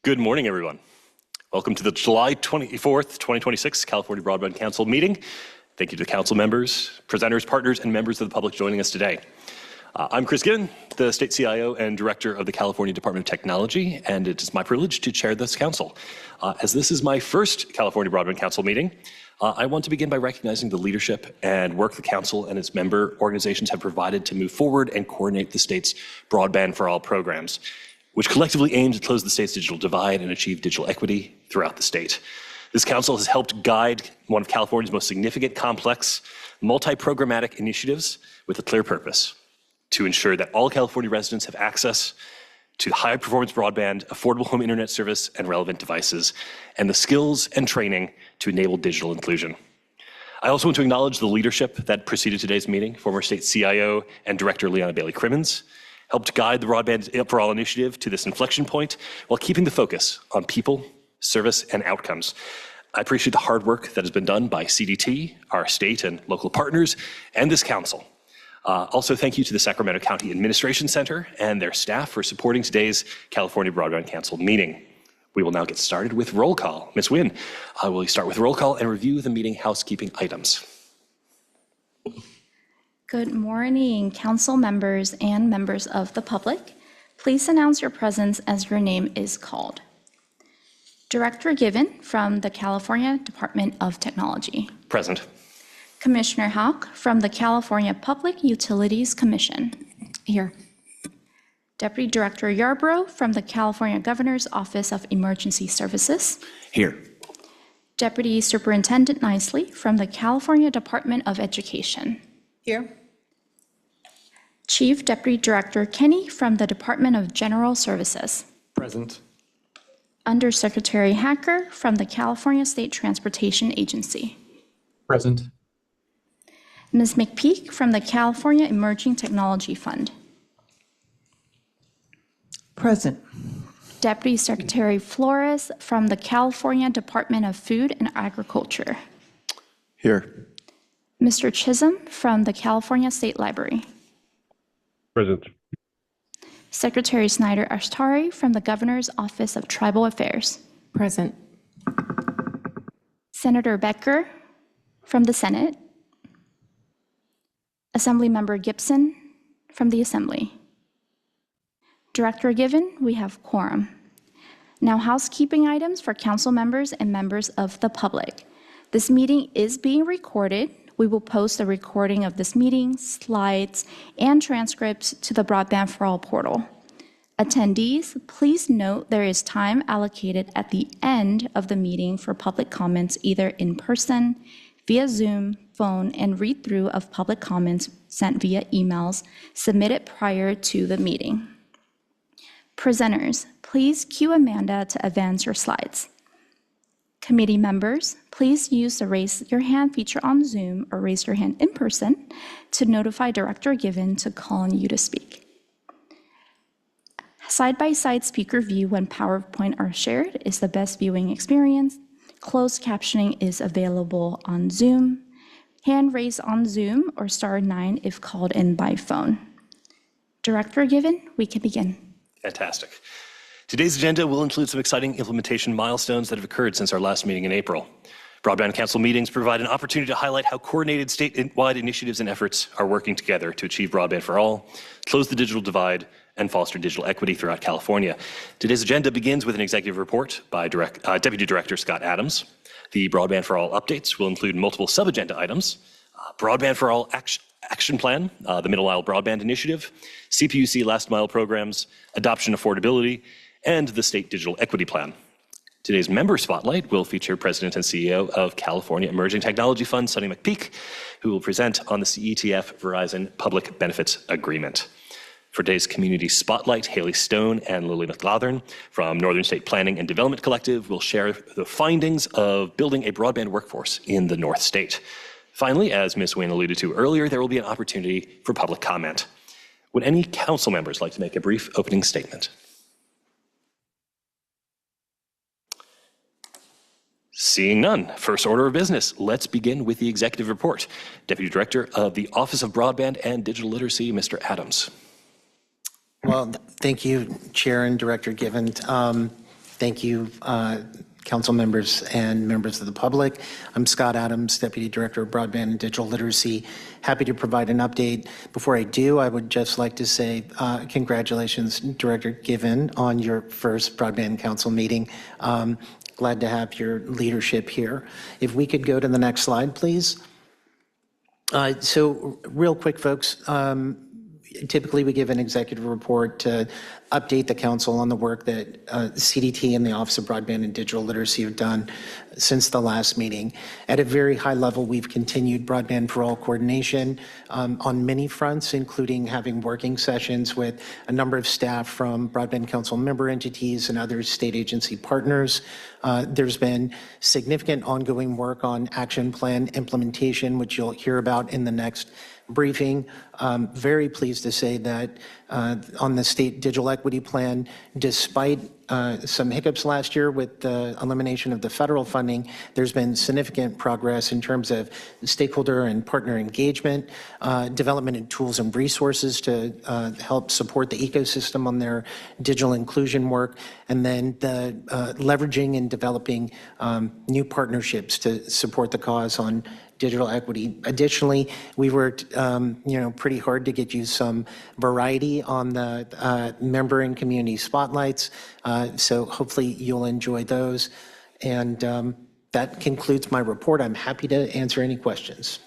Good morning, everyone. Welcome to the July 24th, 2026 California Broadband Council meeting. Thank you to the council members, presenters, partners, and members of the public joining us today. I'm Chris Given, the State CIO and Director of the California Department of Technology, and it is my privilege to chair this council. As this is my first California Broadband Council meeting, I want to begin by recognizing the leadership and work the council and its member organizations have provided to move forward and coordinate the state's Broadband for All programs, which collectively aim to close the state's digital divide and achieve digital equity throughout the state. This council has helped guide one of California's most significant, complex, multi-programmatic initiatives with a clear purpose: to ensure that all California residents have access to high-performance broadband, affordable home internet service, and relevant devices, and the skills and training to enable digital inclusion. I also want to acknowledge the leadership that preceded today's meeting. Former State CIO and Director Leona Bailey-Crimmins helped guide the Broadband for All initiative to this inflection point while keeping the focus on people, service, and outcomes. I appreciate the hard work that has been done by CDT, our state and local partners, and this council. Also, thank you to the Sacramento County Administration Center and their staff for supporting today's California Broadband Council meeting. We will now get started with roll call. Ms. Nguyen, will you start with roll call and review the meeting housekeeping items? Good morning, council members and members of the public. Please announce your presence as your name is called. Director Given from the California Department of Technology. Present. Commissioner Houck from the California Public Utilities Commission. Here. Deputy Director Yarbrough from the California Governor's Office of Emergency Services. Here. Deputy Superintendent Nicely from the California Department of Education. Here. Chief Deputy Director Kenny from the Department of General Services. Present. Undersecretary Hacker from the California State Transportation Agency. Present. Ms. McPeak from the California Emerging Technology Fund. Present. Deputy Secretary Flores from the California Department of Food and Agriculture. Here. Mr. Chisholm from the California State Library. Present. Secretary Snyder Ashtari from the Governor's Office of Tribal Affairs. Present. Senator Becker from the Senate. Assemblymember Gibson from the Assembly. Director Given, we have quorum. Now, housekeeping items for council members and members of the public. This meeting is being recorded. We will post a recording of this meeting, slides, and transcripts to the Broadband for All portal. Attendees, please note there is time allocated at the end of the meeting for public comments, either in person, via Zoom, phone, and read-through of public comments sent via emails submitted prior to the meeting. Presenters, please cue Amanda to advance your slides. Committee members, please use the raise your hand feature on Zoom or raise your hand in person to notify Director Given to call on you to speak. Side-by-side speaker view when PowerPoint are shared is the best viewing experience. Closed captioning is available on Zoom. Hand raise on Zoom or *9 if called in by phone. Director Given, we can begin. Fantastic. Today's agenda will include some exciting implementation milestones that have occurred since our last meeting in April. Broadband Council meetings provide an opportunity to highlight how coordinated statewide initiatives and efforts are working together to achieve broadband for all, close the digital divide, and foster digital equity throughout California. Today's agenda begins with an executive report by Deputy Director Scott Adams. The Broadband for All updates will include multiple sub-agenda items: Broadband for All Action Plan, the Middle Mile Broadband Initiative, CPUC Last Mile programs, adoption affordability, and the State Digital Equity Plan. Today's member spotlight will feature President and CEO of California Emerging Technology Fund, Sonny McPeak, who will present on the CETF Verizon Public Benefits Agreement. For today's community spotlight, Haley Stone and Lily McLaughlin from Northern State Planning and Development Collective will share the findings of building a broadband workforce in the North State. Finally, as Ms. Nguyen alluded to earlier, there will be an opportunity for public comment. Would any council members like to make a brief opening statement? Seeing none, first order of business, let's begin with the executive report. Deputy Director of the Office of Broadband and Digital Literacy, Mr. Adams. Well, thank you, Chair and Director Given. Thank you, council members and members of the public. I'm Scott Adams, Deputy Director of Broadband and Digital Literacy. Happy to provide an update. Before I do, I would just like to say congratulations, Director Given, on your first Broadband Council meeting. Glad to have your leadership here. If we could go to the next slide, please. So real quick, folks, typically we give an executive report to update the council on the work that CDT and the Office of Broadband and Digital Literacy have done since the last meeting. At a very high level, we've continued Broadband for All coordination on many fronts, including having working sessions with a number of staff from Broadband Council member entities and other state agency partners. There's been significant ongoing work on action plan implementation, which you'll hear about in the next briefing. Very pleased to say that on the state digital equity plan, despite some hiccups last year with the elimination of the federal funding, there's been significant progress in terms of stakeholder and partner engagement, development of tools and resources to help support the ecosystem on their digital inclusion work, and then the leveraging and developing new partnerships to support the cause on digital equity. Additionally, we worked pretty hard to get you some variety on the member and community spotlights. So hopefully you'll enjoy those. And that concludes my report. I'm happy to answer any questions.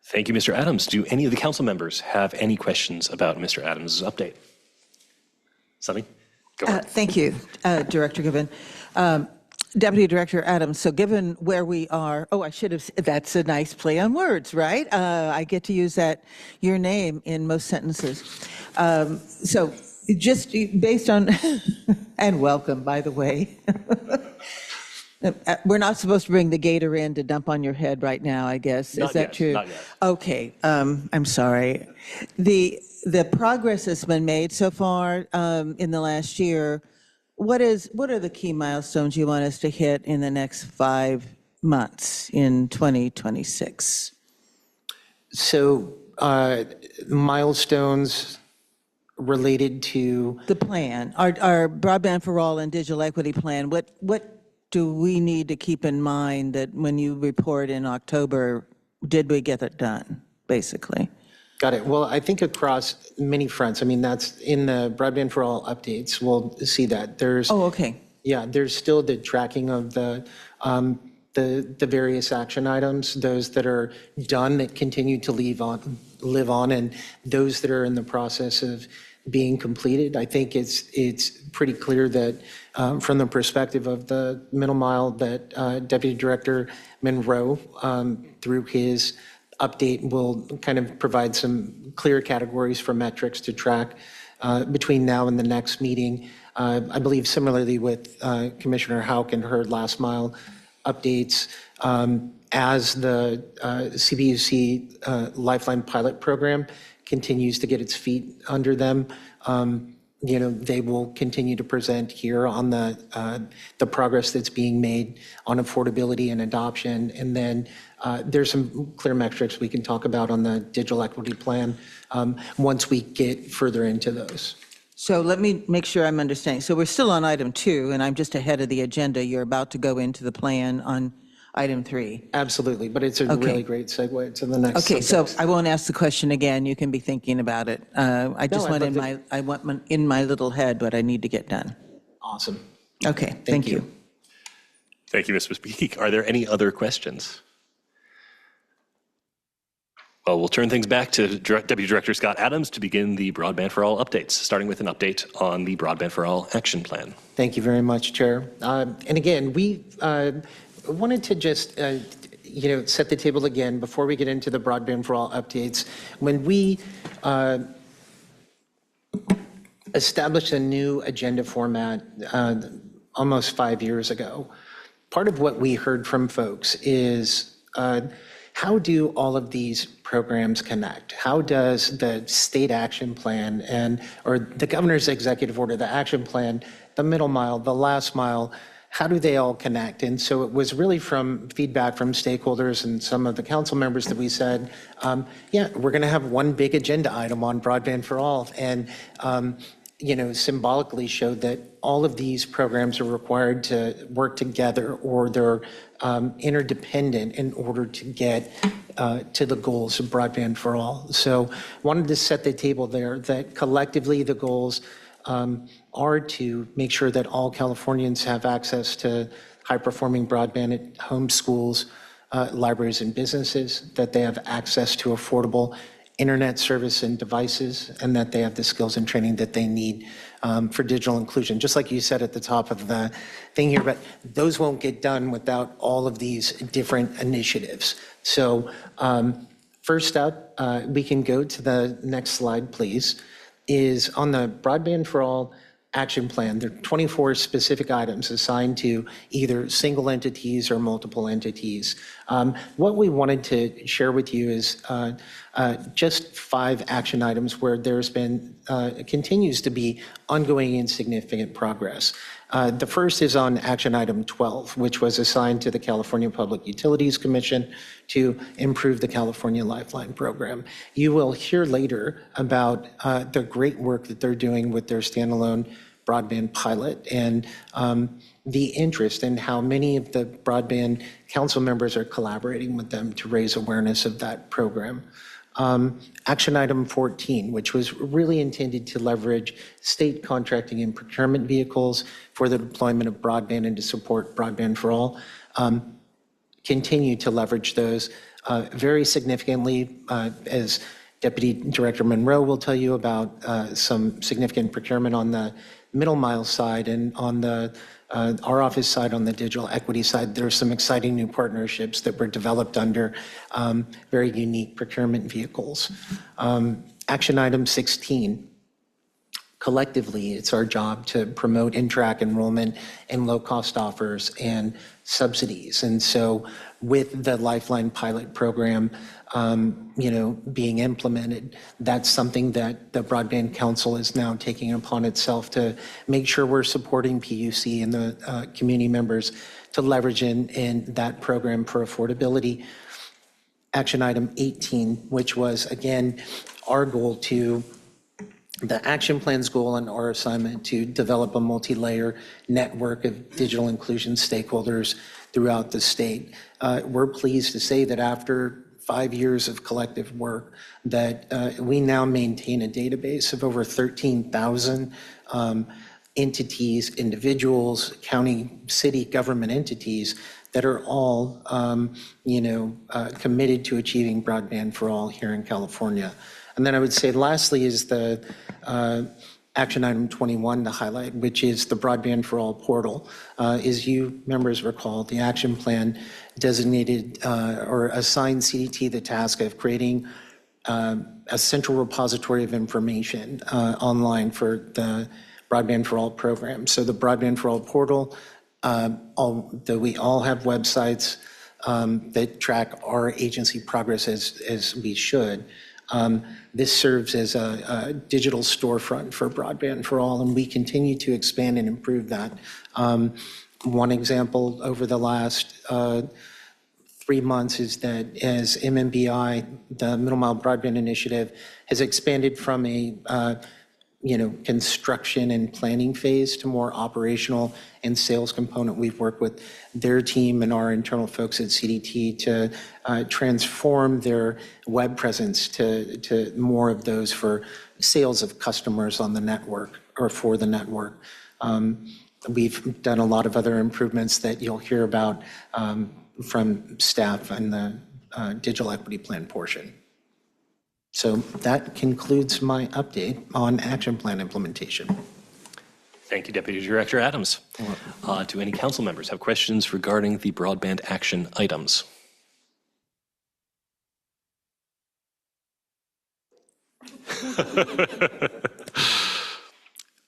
Thank you, Mr. Adams. Do any of the council members have any questions about Mr. Adams' update? Sunny? Go ahead. Thank you, Director Given. Deputy Director Adams, so given where we are, I should have, that's a nice play on words, right? I get to use your name in most sentences. So just based on, and welcome, by the way. We're not supposed to bring the gator in to dump on your head right now, I guess. Is that true? Not yet. Okay, I'm sorry. The progress that's been made so far in the last year, what are the key milestones you want us to hit in the next 5 months in 2026? So milestones related to The plan, our Broadband for All and Digital Equity Plan, what do we need to keep in mind that when you report in October, did we get it done, basically? Got it. Well, I think across many fronts, I mean, that's in the Broadband for All updates, we'll see that. There's okay. Yeah, there's still the tracking of the various action items, those that are done that continue to live on, and those that are in the process of being completed. I think it's pretty clear that from the perspective of the middle mile that Deputy Director Monroe, through his update, will kind of provide some clear categories for metrics to track between now and the next meeting. I believe similarly with Commissioner Houck and her last mile updates, as the CBUC Lifeline pilot program continues to get its feet under them, they will continue to present here on the progress that's being made on affordability and adoption. And then there's some clear metrics we can talk about on the digital equity plan once we get further into those. So let me make sure I'm understanding. So we're still on item 2, and I'm just ahead of the agenda. You're about to go into the plan on item 3. Absolutely, but it's a really great segue to the next. Okay, subject. so I won't ask the question again. You can be thinking about it. I just want in my little head what I need to get done. Awesome. Okay, thank you. Thank you, Ms. McPeak. Are there any other questions? Well, we'll turn things back to Deputy Director Scott Adams to begin the Broadband for All updates, starting with an update on the Broadband for All action plan. Thank you very much, Chair. And again, we wanted to just set the table again before we get into the Broadband for All updates. When we established a new agenda format almost 5 years ago, part of what we heard from folks is how do all of these programs connect? How does the state action plan or the governor's executive order, the action plan, the middle mile, the last mile, how do they all connect? And so it was really from feedback from stakeholders and some of the council members that we said, we're going to have one big agenda item on Broadband for All. And symbolically showed that all of these programs are required to work together, or they're interdependent in order to get to the goals of broadband for all. So wanted to set the table there that collectively the goals are to make sure that all Californians have access to high-performing broadband at home, schools, libraries, and businesses, that they have access to affordable internet service and devices, and that they have the skills and training that they need for digital inclusion. Just like you said at the top of the thing here, but those won't get done without all of these different initiatives. So first up, we can go to the next slide, please, is on the Broadband for All action plan. There are 24 specific items assigned to either single entities or multiple entities. What we wanted to share with you is just 5 action items where there's been, continues to be ongoing and significant progress. The first is on action item 12, which was assigned to the California Public Utilities Commission to improve the California Lifeline program. You will hear later about the great work that they're doing with their standalone broadband pilot, and the interest in how many of the broadband council members are collaborating with them to raise awareness of that program. Action item 14, which was really intended to leverage state contracting and procurement vehicles for the deployment of broadband and to support broadband for all, continue to leverage those very significantly, as Deputy Director Monroe will tell you about some significant procurement on the middle mile side, and on the our office side, on the digital equity side, there are some exciting new partnerships that were developed under very unique procurement vehicles. Action item 16. Collectively, it's our job to promote in-track enrollment and low-cost offers and subsidies. And so with the Lifeline pilot program, being implemented, that's something that the Broadband Council is now taking upon itself to make sure we're supporting PUC and the community members to leverage in that program for affordability. Action item 18, which was, again, our goal to the action plan's goal and our assignment to develop a multi-layer network of digital inclusion stakeholders throughout the state. We're pleased to say that after 5 years of collective work, that we now maintain a database of over 13,000 entities, individuals, county, city government entities that are all, committed to achieving broadband for all here in California. And then I would say lastly is the action item 21 to highlight, which is the Broadband for All portal. As you members recall, the action plan designated or assigned CDT the task of creating a central repository of information online for the Broadband for All program. So the Broadband for All portal, we all have websites that track our agency progress as we should. This serves as a digital storefront for Broadband for All, and we continue to expand and improve that. One example over the last 3 months is that as MMBI, the Middle Mile Broadband Initiative, has expanded from a construction and planning phase to more operational and sales component. We've worked with their team and our internal folks at CDT to transform their web presence to more of those for sales of customers on the network or for the network. We've done a lot of other improvements that you'll hear about from staff and the digital equity plan portion. So that concludes my update on action plan implementation. Thank you, Deputy Director Adams. Do any council members have questions regarding the broadband action items?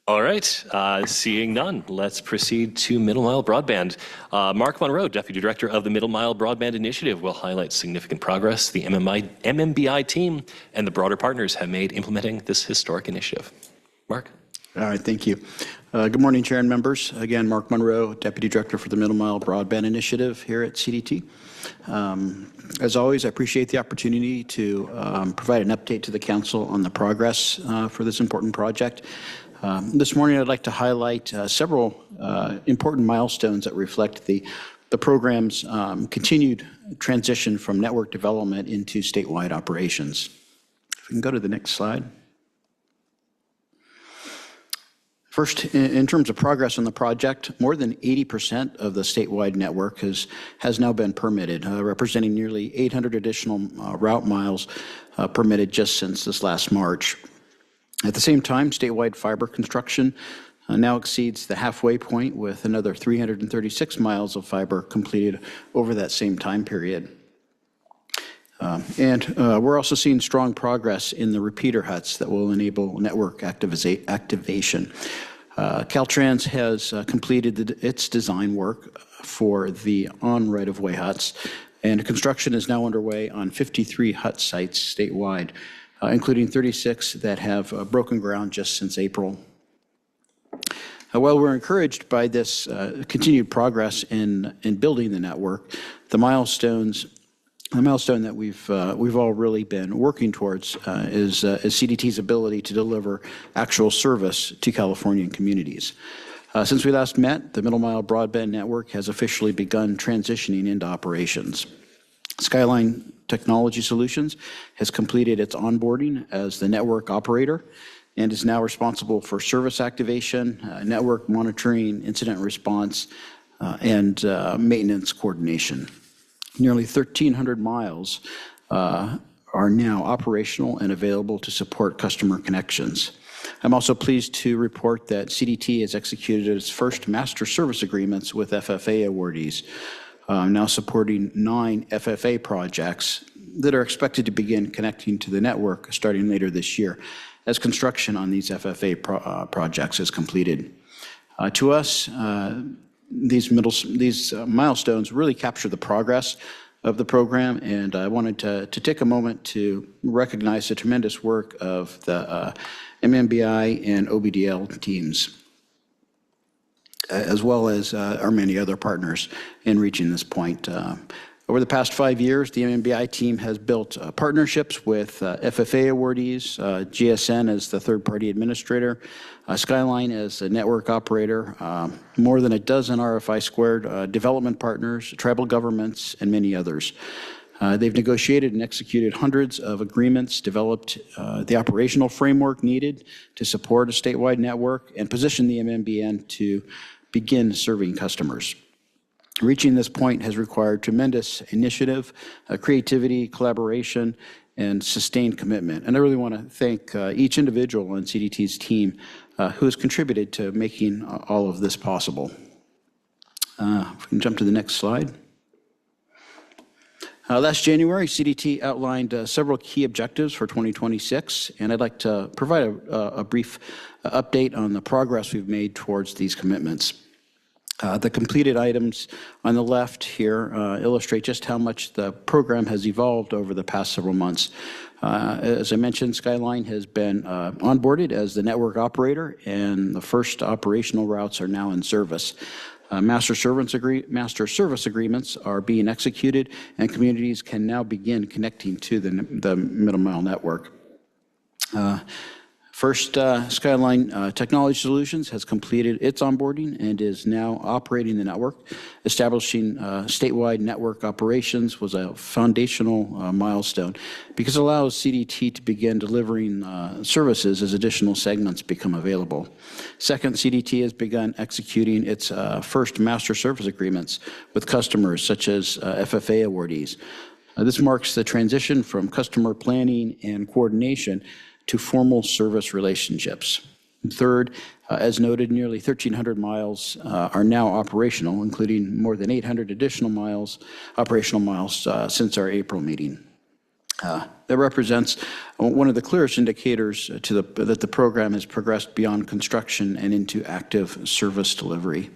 All right, seeing none, let's proceed to Middle Mile Broadband. Mark Monroe, Deputy Director of the Middle Mile Broadband Initiative, will highlight significant progress the MMBI team and the broader partners have made implementing this historic initiative. Mark. All right, thank you. Good morning, Chair and members. Again, Mark Monroe, Deputy Director for the Middle Mile Broadband Initiative here at CDT. As always, I appreciate the opportunity to provide an update to the Council on the progress for this important project. This morning, I'd like to highlight several important milestones that reflect the program's continued transition from network development into statewide operations. If we can go to the next slide. First, in terms of progress on the project, more than 80% of the statewide network has now been permitted, representing nearly 800 additional route miles permitted just since this last March. At the same time, statewide fiber construction now exceeds the halfway point with another 336 miles of fiber completed over that same time period. We're also seeing strong progress in the repeater huts that will enable network activation. Caltrans has completed its design work for the on right-of-way huts, and construction is now underway on 53 hut sites statewide, including 36 that have broken ground just since April. While we're encouraged by this continued progress in building the network, the milestone that we've all really been working towards is CDT's ability to deliver actual service to Californian communities. Since we last met, the Middle Mile Broadband Network has officially begun transitioning into operations. Skyline Technology Solutions has completed its onboarding as the network operator and is now responsible for service activation, network monitoring, incident response, and maintenance coordination. Nearly 1,300 miles are now operational and available to support customer connections. I'm also pleased to report that CDT has executed its first master service agreements with FFA awardees, now supporting 9 FFA projects that are expected to begin connecting to the network starting later this year as construction on these FFA projects is completed. To us, these milestones really capture the progress of the program, and I wanted to take a moment to recognize the tremendous work of the MMBI and OBDL teams, as well as our many other partners in reaching this point. Over the past 5 years, the MMBI team has built partnerships with FFA awardees, GSN as the third-party administrator, Skyline as a network operator, more than a dozen RFI Squared development partners, tribal governments, and many others. They've negotiated and executed hundreds of agreements, developed the operational framework needed to support a statewide network, and positioned the MMBN to begin serving customers. Reaching this point has required tremendous initiative, creativity, collaboration, and sustained commitment. And I really want to thank each individual on CDT's team who has contributed to making all of this possible. If we can jump to the next slide. Last January, CDT outlined several key objectives for 2026, and I'd like to provide a brief update on the progress we've made towards these commitments. The completed items on the left here illustrate just how much the program has evolved over the past several months. As I mentioned, Skyline has been onboarded as the network operator, and the first operational routes are now in service. Master service agreements are being executed, and communities can now begin connecting to the Middle Mile network. First, Skyline Technology Solutions has completed its onboarding and is now operating the network. Establishing statewide network operations was a foundational milestone because it allows CDT to begin delivering services as additional segments become available. Second, CDT has begun executing its first master service agreements with customers such as FFA awardees. This marks the transition from customer planning and coordination to formal service relationships. Third, as noted, nearly 1,300 miles are now operational, including more than 800 additional operational miles since our April meeting. That represents one of the clearest indicators that the program has progressed beyond construction and into active service delivery.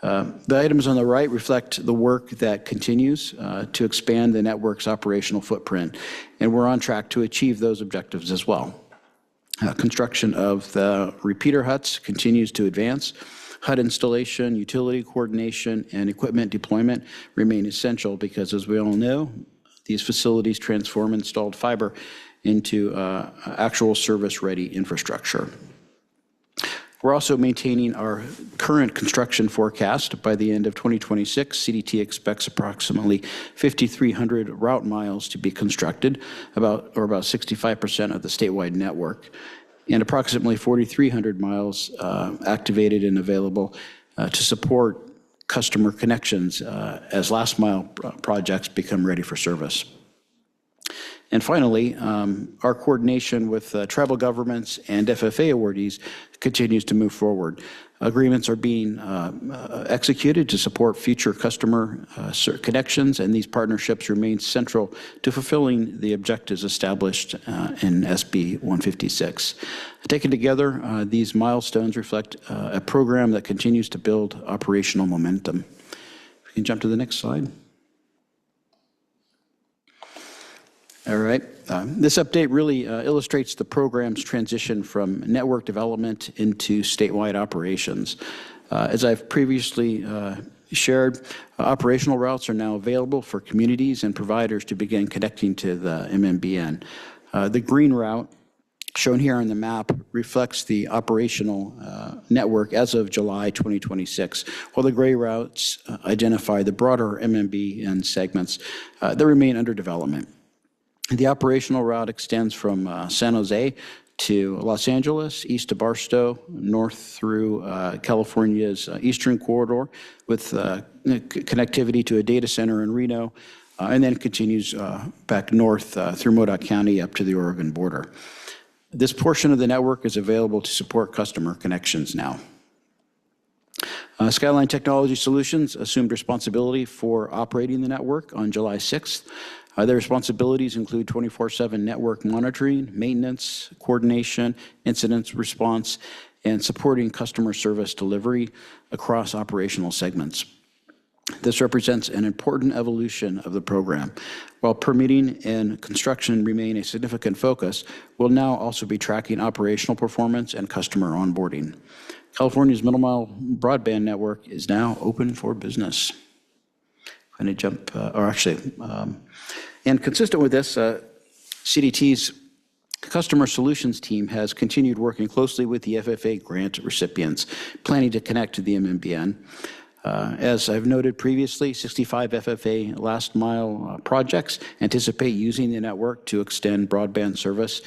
The items on the right reflect the work that continues to expand the network's operational footprint, and we're on track to achieve those objectives as well. Construction of the repeater huts continues to advance. HUD installation, utility coordination, and equipment deployment remain essential because, as we all know, these facilities transform installed fiber into actual service-ready infrastructure. We're also maintaining our current construction forecast. By the end of 2026, CDT expects approximately 5,300 route miles to be constructed, about 65% of the statewide network, and approximately 4,300 miles activated and available to support customer connections as last mile projects become ready for service. And finally, our coordination with tribal governments and FFA awardees continues to move forward. Agreements are being executed to support future customer connections, and these partnerships remain central to fulfilling the objectives established in SB 156. Taken together, these milestones reflect a program that continues to build operational momentum. If we can jump to the next slide. All right. This update really illustrates the program's transition from network development into statewide operations. As I've previously shared, operational routes are now available for communities and providers to begin connecting to the MMBN. The green route shown here on the map reflects the operational network as of July 2026, while the gray routes identify the broader MMBN segments that remain under development. The operational route extends from San Jose to Los Angeles, east to Barstow, north through California's eastern corridor with connectivity to a data center in Reno, and then continues back north through Modoc County up to the Oregon border. This portion of the network is available to support customer connections now. Skyline Technology Solutions assumed responsibility for operating the network on July 6th. Their responsibilities include 24/7 network monitoring, maintenance, coordination, incident response, and supporting customer service delivery across operational segments. This represents an important evolution of the program. While permitting and construction remain a significant focus, we'll now also be tracking operational performance and customer onboarding. California's middle mile broadband network is now open for business. I'm going to jump, and consistent with this, CDT's Customer Solutions team has continued working closely with the FFA grant recipients, planning to connect to the MMBN. As I've noted previously, 65 FFA last mile projects anticipate using the network to extend broadband service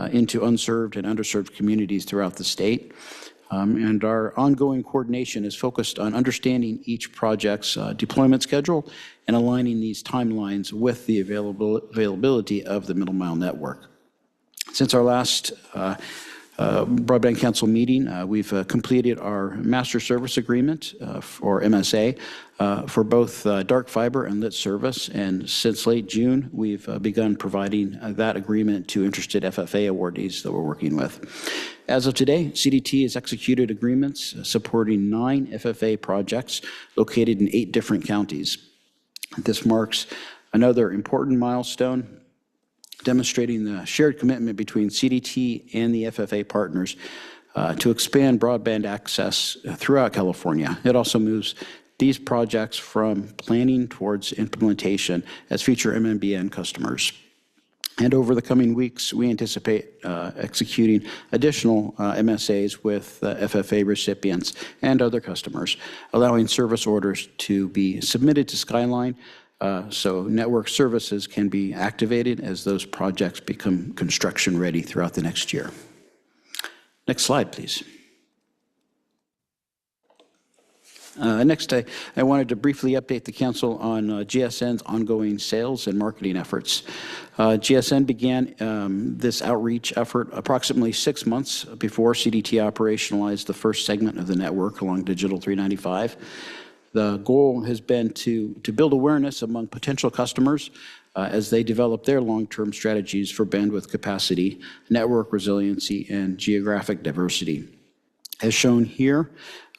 into unserved and underserved communities throughout the state. And our ongoing coordination is focused on understanding each project's deployment schedule and aligning these timelines with the availability of the middle mile network. Since our last Broadband Council meeting, we've completed our Master Service Agreement, or MSA, for both dark fiber and lit service. And since late June, we've begun providing that agreement to interested FFA awardees that we're working with. As of today, CDT has executed agreements supporting 9 FFA projects located in 8 different counties. This marks another important milestone, demonstrating the shared commitment between CDT and the FFA partners to expand broadband access throughout California. It also moves these projects from planning towards implementation as future MMBN customers. And over the coming weeks, we anticipate executing additional MSAs with FFA recipients and other customers, allowing service orders to be submitted to Skyline so network services can be activated as those projects become construction ready throughout the next year. Next slide, please. Next, I wanted to briefly update the Council on GSN's ongoing sales and marketing efforts. GSN began this outreach effort approximately 6 months before CDT operationalized the first segment of the network along Digital 395. The goal has been to build awareness among potential customers as they develop their long-term strategies for bandwidth capacity, network resiliency, and geographic diversity. As shown here,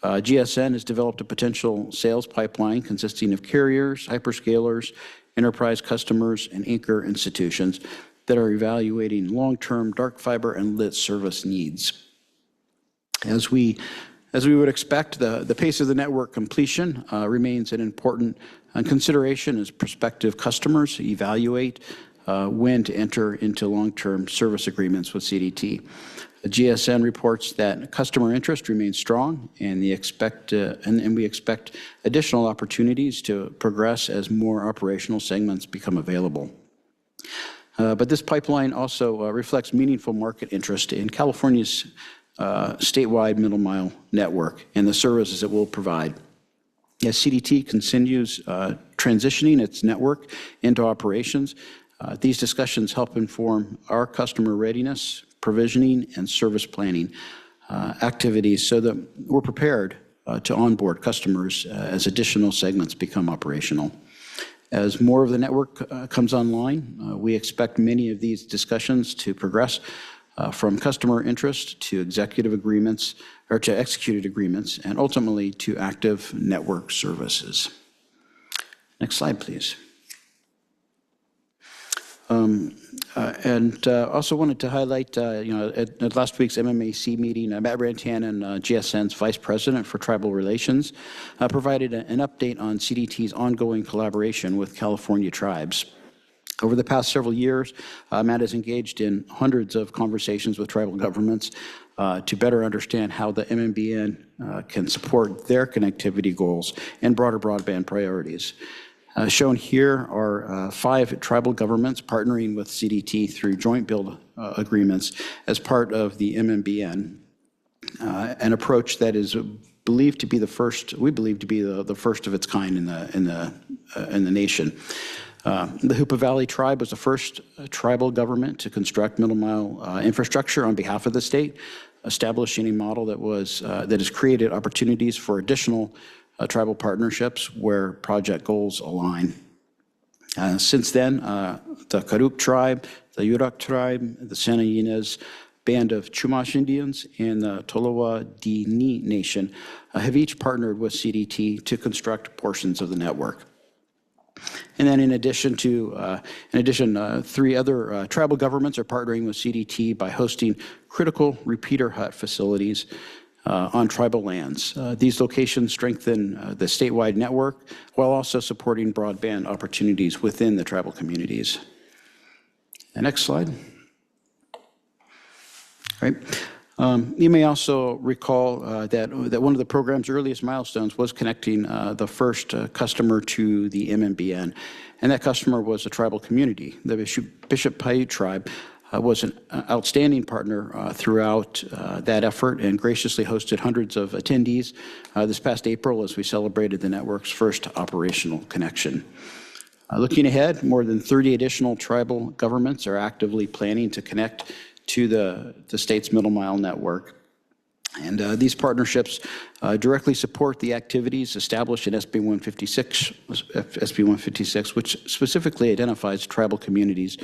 GSN has developed a potential sales pipeline consisting of carriers, hyperscalers, enterprise customers, and anchor institutions that are evaluating long-term dark fiber and lit service needs. As we would expect, the pace of the network completion remains an important consideration as prospective customers evaluate when to enter into long-term service agreements with CDT. The GSN reports that customer interest remains strong, and we expect additional opportunities to progress as more operational segments become available. But this pipeline also reflects meaningful market interest in California's statewide middle mile network and the services it will provide. As CDT continues transitioning its network into operations, these discussions help inform our customer readiness, provisioning, and service planning activities so that we're prepared to onboard customers as additional segments become operational. As more of the network comes online, we expect many of these discussions to progress from customer interest to executive agreements or to executed agreements and ultimately to active network services. Next slide, please. Also wanted to highlight, at last week's MMAC meeting, Matt Rantanen, GSN's Vice President for Tribal Relations, provided an update on CDT's ongoing collaboration with California tribes. Over the past several years, Matt has engaged in hundreds of conversations with tribal governments to better understand how the MMBN can support their connectivity goals and broader broadband priorities. Shown here are 5 tribal governments partnering with CDT through joint build agreements as part of the MMBN, an approach that is believed to be the first, we believe to be the first of its kind in the nation. The Hoopa Valley Tribe was the first tribal government to construct middle mile infrastructure on behalf of the state, establishing a model that has created opportunities for additional tribal partnerships where project goals align. Since then, the Karuk tribe, the Yurok tribe, the Santa Ynez Band of Chumash Indians, and the Tolowa Dini Nation have each partnered with CDT to construct portions of the network. And then in addition, 3 other tribal governments are partnering with CDT by hosting critical repeater hut facilities on tribal lands. These locations strengthen the statewide network while also supporting broadband opportunities within the tribal communities. The next slide. All right. You may also recall that one of the program's earliest milestones was connecting the first customer to the MMBN, and that customer was a tribal community. The Bishop Paiute tribe was an outstanding partner throughout that effort and graciously hosted hundreds of attendees this past April as we celebrated the network's first operational connection. Looking ahead, more than 30 additional tribal governments are actively planning to connect to the state's middle mile network. And these partnerships directly support the activities established in SB 156, which specifically identifies tribal communities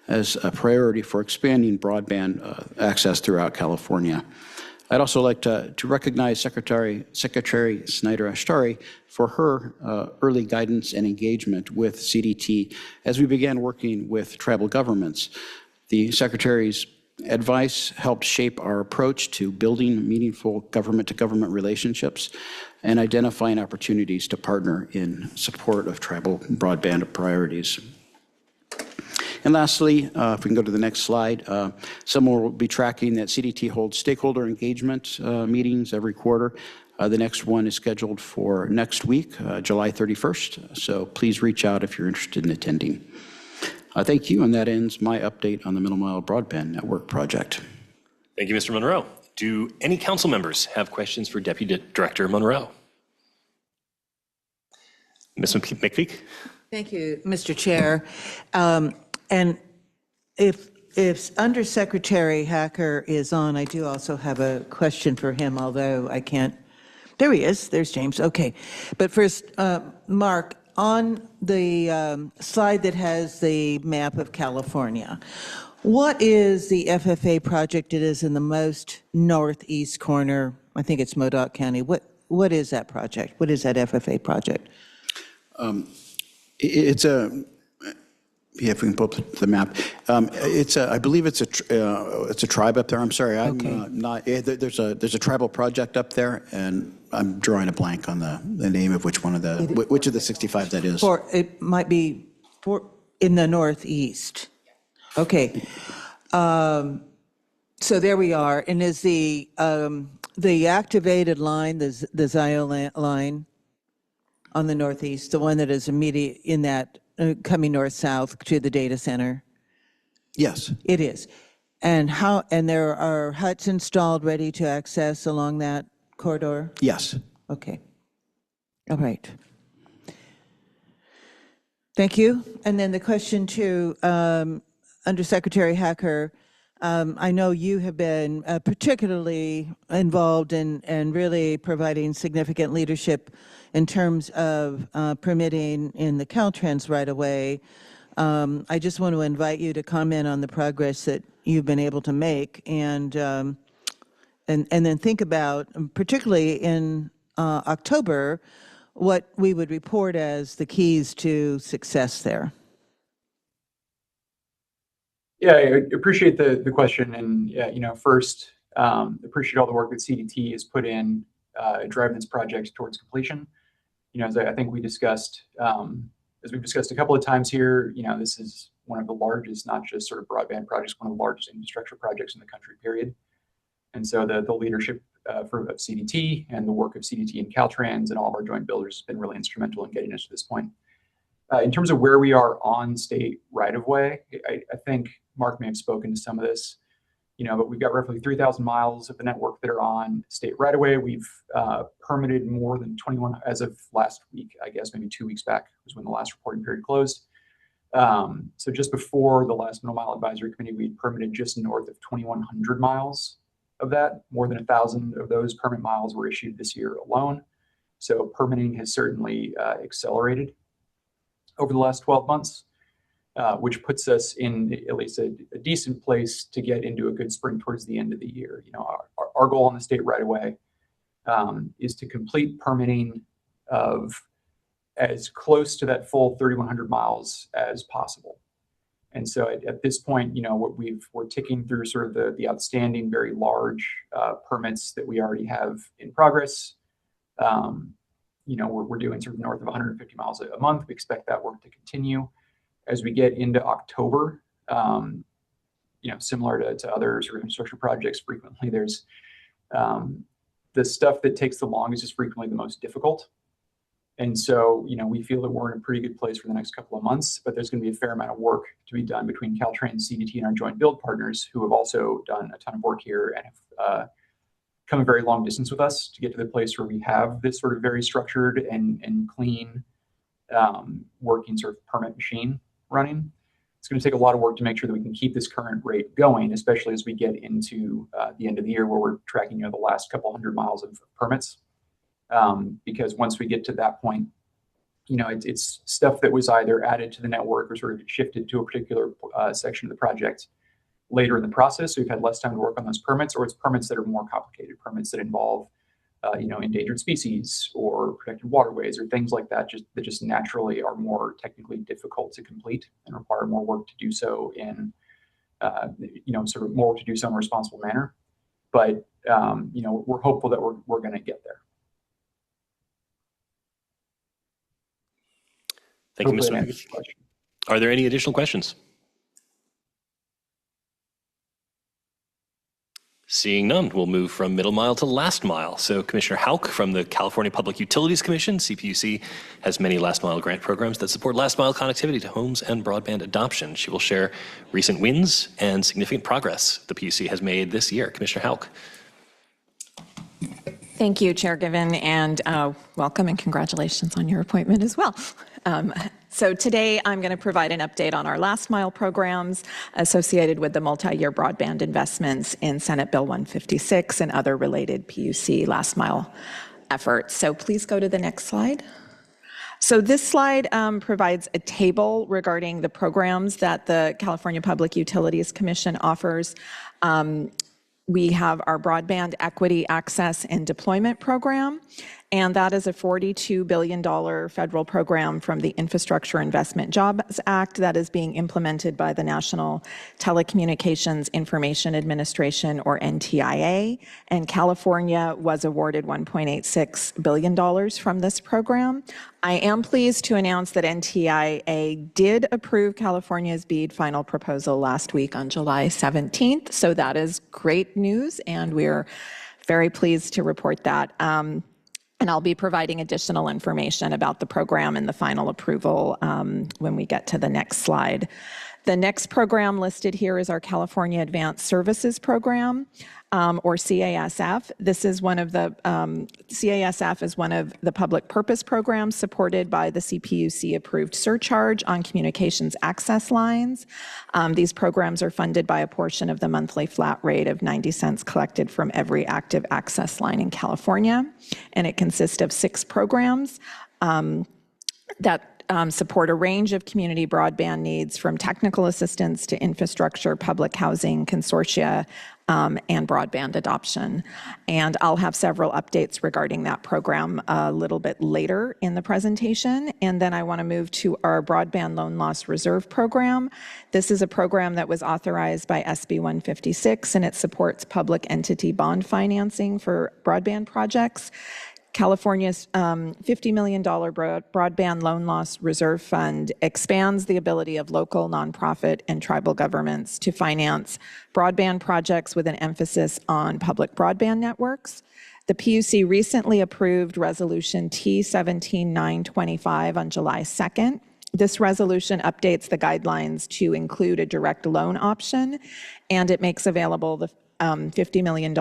as a priority for expanding broadband access throughout California. I'd also like to recognize Secretary Snyder Ashtari for her early guidance and engagement with CDT as we began working with tribal governments. The Secretary's advice helped shape our approach to building meaningful government-to-government relationships and identifying opportunities to partner in support of tribal broadband priorities. And lastly, if we can go to the next slide, someone will be tracking that CDT holds stakeholder engagement meetings every quarter. The next one is scheduled for next week, July 31st, so please reach out if you're interested in attending. Thank you, and that ends my update on the Middle Mile Broadband Network project. Thank you, Mr. Monroe. Do any council members have questions for Deputy Director Monroe? Ms. McPeak? Thank you, Mr. Chair. And if Undersecretary Hacker is on, I do also have a question for him, although I can't. There he is. There's James. Okay. But first, Mark, on the slide that has the map of California, what is the FFA project it is in the most northeast corner? I think it's Modoc County. What is that project? What is that FFA project? It's a, yeah, if we can pull up the map. I believe it's a tribe up there. I'm sorry, I'm not. There's a tribal project up there, and I'm drawing a blank on the name of which of the 65 that is. It might be in the northeast. Okay. So there we are. And is the activated line, the Zio line on the northeast, the one that is immediate in that coming north-south to the data center? Yes. It is. And there are huts installed ready to access along that corridor? Yes. Okay. All right. Thank you. And then the question to Undersecretary Hacker. I know you have been particularly involved in really providing significant leadership in terms of permitting in the Caltrans right away. I just want to invite you to comment on the progress that you've been able to make, and then think about, particularly in October, what we would report as the keys to success there. Yeah, I appreciate the question, and yeah, first, appreciate all the work that CDT has put in driving this project towards completion. As I think we discussed, as we've discussed a couple of times here, this is one of the largest, not just sort of broadband projects, one of the largest infrastructure projects in the country, period. And so the leadership of CDT and the work of CDT and Caltrans and all of our joint builders has been really instrumental in getting us to this point. In terms of where we are on state right-of-way, I think Mark may have spoken to some of this, but we've got roughly 3,000 miles of the network that are on state right-of-way. We've permitted more than 21, as of last week, I guess, maybe 2 weeks back was when the last reporting period closed. So just before the last Middle Mile Advisory Committee, we permitted just north of 2,100 miles of that. More than 1,000 of those permit miles were issued this year alone. So permitting has certainly accelerated over the last 12 months, which puts us in at least a decent place to get into a good spring towards the end of the year. Our goal on the state right away is to complete permitting of as close to that full 3,100 miles as possible. And so at this point, we're ticking through sort of the outstanding, very large permits that we already have in progress. We're doing sort of north of 150 miles a month. We expect that work to continue. As we get into October, similar to other sort of infrastructure projects, frequently there's the stuff that takes the longest is frequently the most difficult. And so, we feel that we're in a pretty good place for the next couple of months, but there's going to be a fair amount of work to be done between Caltrans, CDT, and our joint build partners who have also done a ton of work here and have come a very long distance with us to get to the place where we have this sort of very structured and clean working sort of permit machine running. It's going to take a lot of work to make sure that we can keep this current rate going, especially as we get into the end of the year where we're tracking the last couple hundred miles of permits. Because once we get to that point, it's stuff that was either added to the network or sort of shifted to a particular section of the project later in the process. So we've had less time to work on those permits, or it's permits that are more complicated, permits that involve endangered species or protected waterways or things like that, that just naturally are more technically difficult to complete and require more work to do so in, sort of more work to do so in a responsible manner. But, we're hopeful that we're going to get there. Thank you, Mr. Hackett. Are there any additional questions? Seeing none, we'll move from middle mile to last mile. So Commissioner Houck from the California Public Utilities Commission, CPUC, has many last mile grant programs that support last mile connectivity to homes and broadband adoption. She will share recent wins and significant progress the PUC has made this year. Commissioner Houck. Thank you, Chair Given, and welcome and congratulations on your appointment as well. So today I'm going to provide an update on our last mile programs associated with the multi-year broadband investments in Senate Bill 156 and other related PUC last mile efforts. So please go to the next slide. So this slide provides a table regarding the programs that the California Public Utilities Commission offers. We have our Broadband Equity Access and Deployment Program, and that is a $42 billion federal program from the Infrastructure Investment Jobs Act that is being implemented by the National Telecommunications Information Administration, or NTIA, and California was awarded $1.86 billion from this program. I am pleased to announce that NTIA did approve California's BEAD final proposal last week on July 17th, so that is great news, and we're very pleased to report that. And I'll be providing additional information about the program and the final approval when we get to the next slide. The next program listed here is our California Advanced Services Program, or CASF. This is one of the, CASF is one of the public purpose programs supported by the CPUC approved surcharge on communications access lines. These programs are funded by a portion of the monthly flat rate of 90 cents collected from every active access line in California. And it consists of 6 programs that support a range of community broadband needs, from technical assistance to infrastructure, public housing, consortia, and broadband adoption. And I'll have several updates regarding that program a little bit later in the presentation. And then I want to move to our Broadband Loan Loss Reserve Program. This is a program that was authorized by SB 156, and it supports public entity bond financing for broadband projects. California's $50 million Broadband Loan Loss Reserve Fund expands the ability of local, nonprofit, and tribal governments to finance broadband projects with an emphasis on public broadband networks. The PUC recently approved Resolution T17925 on July 2nd. This resolution updates the guidelines to include a direct loan option, and it makes available the $50 million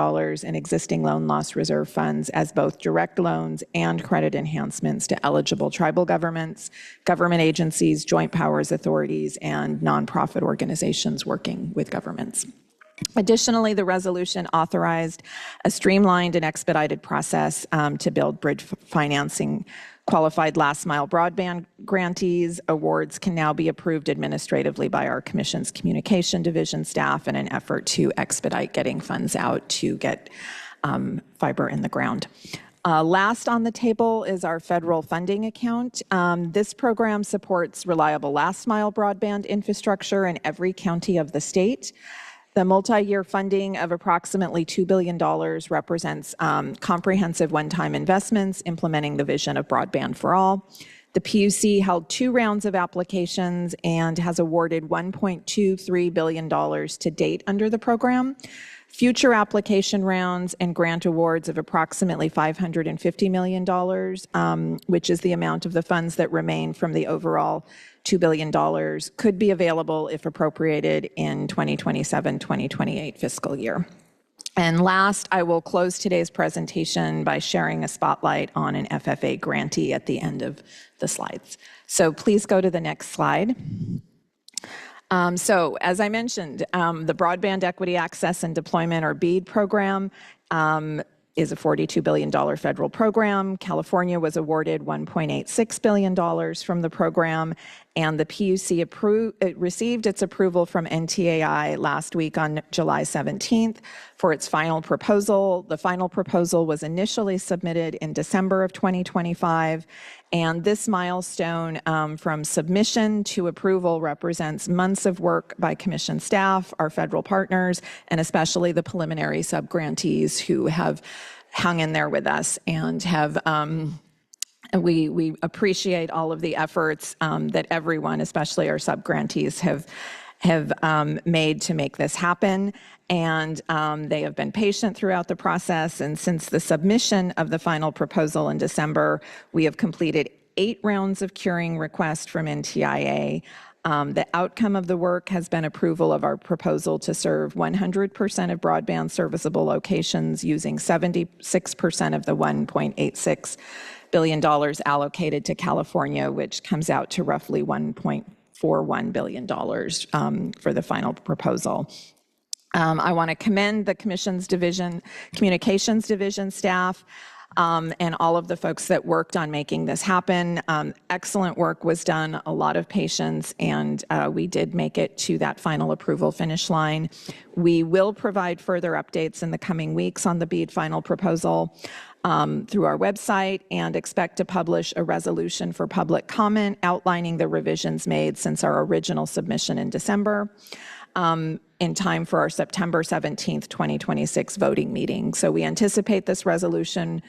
in existing loan loss reserve funds as both direct loans and credit enhancements to eligible tribal governments, government agencies, joint powers authorities, and nonprofit organizations working with governments. Additionally, the resolution authorized a streamlined and expedited process to build bridge financing. Qualified last-mile broadband grantees awards can now be approved administratively by our Commission's Communication Division staff in an effort to expedite getting funds out to get fiber in the ground. Last on the table is our federal funding account. This program supports reliable last-mile broadband infrastructure in every county of the state. The multi-year funding of approximately $2 billion represents comprehensive one-time investments implementing the vision of broadband for all. The PUC held 2 rounds of applications and has awarded $1.23 billion to date under the program. Future application rounds and grant awards of approximately $550 million, which is the amount of the funds that remain from the overall $2 billion, could be available if appropriated in 2027-2028 fiscal year. And last, I will close today's presentation by sharing a spotlight on an FFA grantee at the end of the slides. So please go to the next slide. So as I mentioned, the Broadband Equity Access and Deployment, or BEAD program, is a $42 billion federal program. California was awarded $1.86 billion from the program, and the PUC received its approval from NTIA last week on July 17th for its final proposal. The final proposal was initially submitted in December of 2025, and this milestone from submission to approval represents months of work by Commission staff, our federal partners, and especially the preliminary subgrantees who have hung in there with us and have we appreciate all of the efforts that everyone, especially our subgrantees, have made to make this happen. And they have been patient throughout the process. And since the submission of the final proposal in December, we have completed 8 rounds of curing requests from NTIA. The outcome of the work has been approval of our proposal to serve 100% of broadband serviceable locations using 76% of the $1.86 billion allocated to California, which comes out to roughly $1.41 billion for the final proposal. I want to commend the Commission's Communications Division staff and all of the folks that worked on making this happen. Excellent work was done, a lot of patience, and we did make it to that final approval finish line. We will provide further updates in the coming weeks on the BEAD final proposal through our website, and expect to publish a resolution for public comment outlining the revisions made since our original submission in December, in time for our September 17th, 2026 voting meeting. So we anticipate this resolution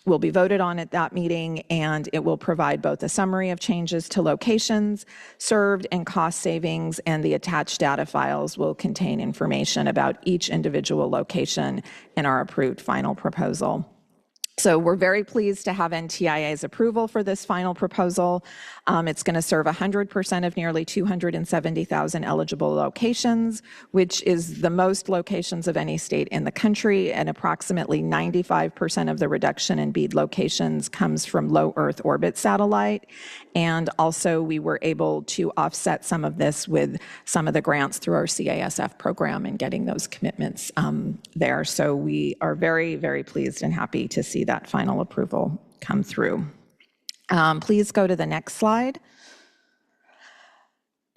will be voted on at that meeting, and it will provide both a summary of changes to locations served and cost savings, and the attached data files will contain information about each individual location in our approved final proposal. So we're very pleased to have NTIA's approval for this final proposal. It's going to serve 100% of nearly 270,000 eligible locations, which is the most locations of any state in the country, and approximately 95% of the reduction in BEAD locations comes from low Earth orbit satellite. And also we were able to offset some of this with some of the grants through our CASF program and getting those commitments there. So we are very, very pleased and happy to see that final approval come through. Please go to the next slide.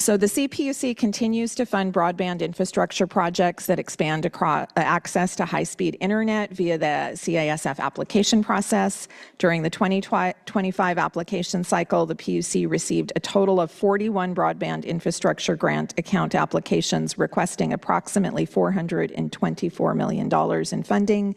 So the CPUC continues to fund broadband infrastructure projects that expand access to high-speed internet via the CASF application process. During the 2025 application cycle, the PUC received a total of 41 broadband infrastructure grant account applications requesting approximately $424 million in funding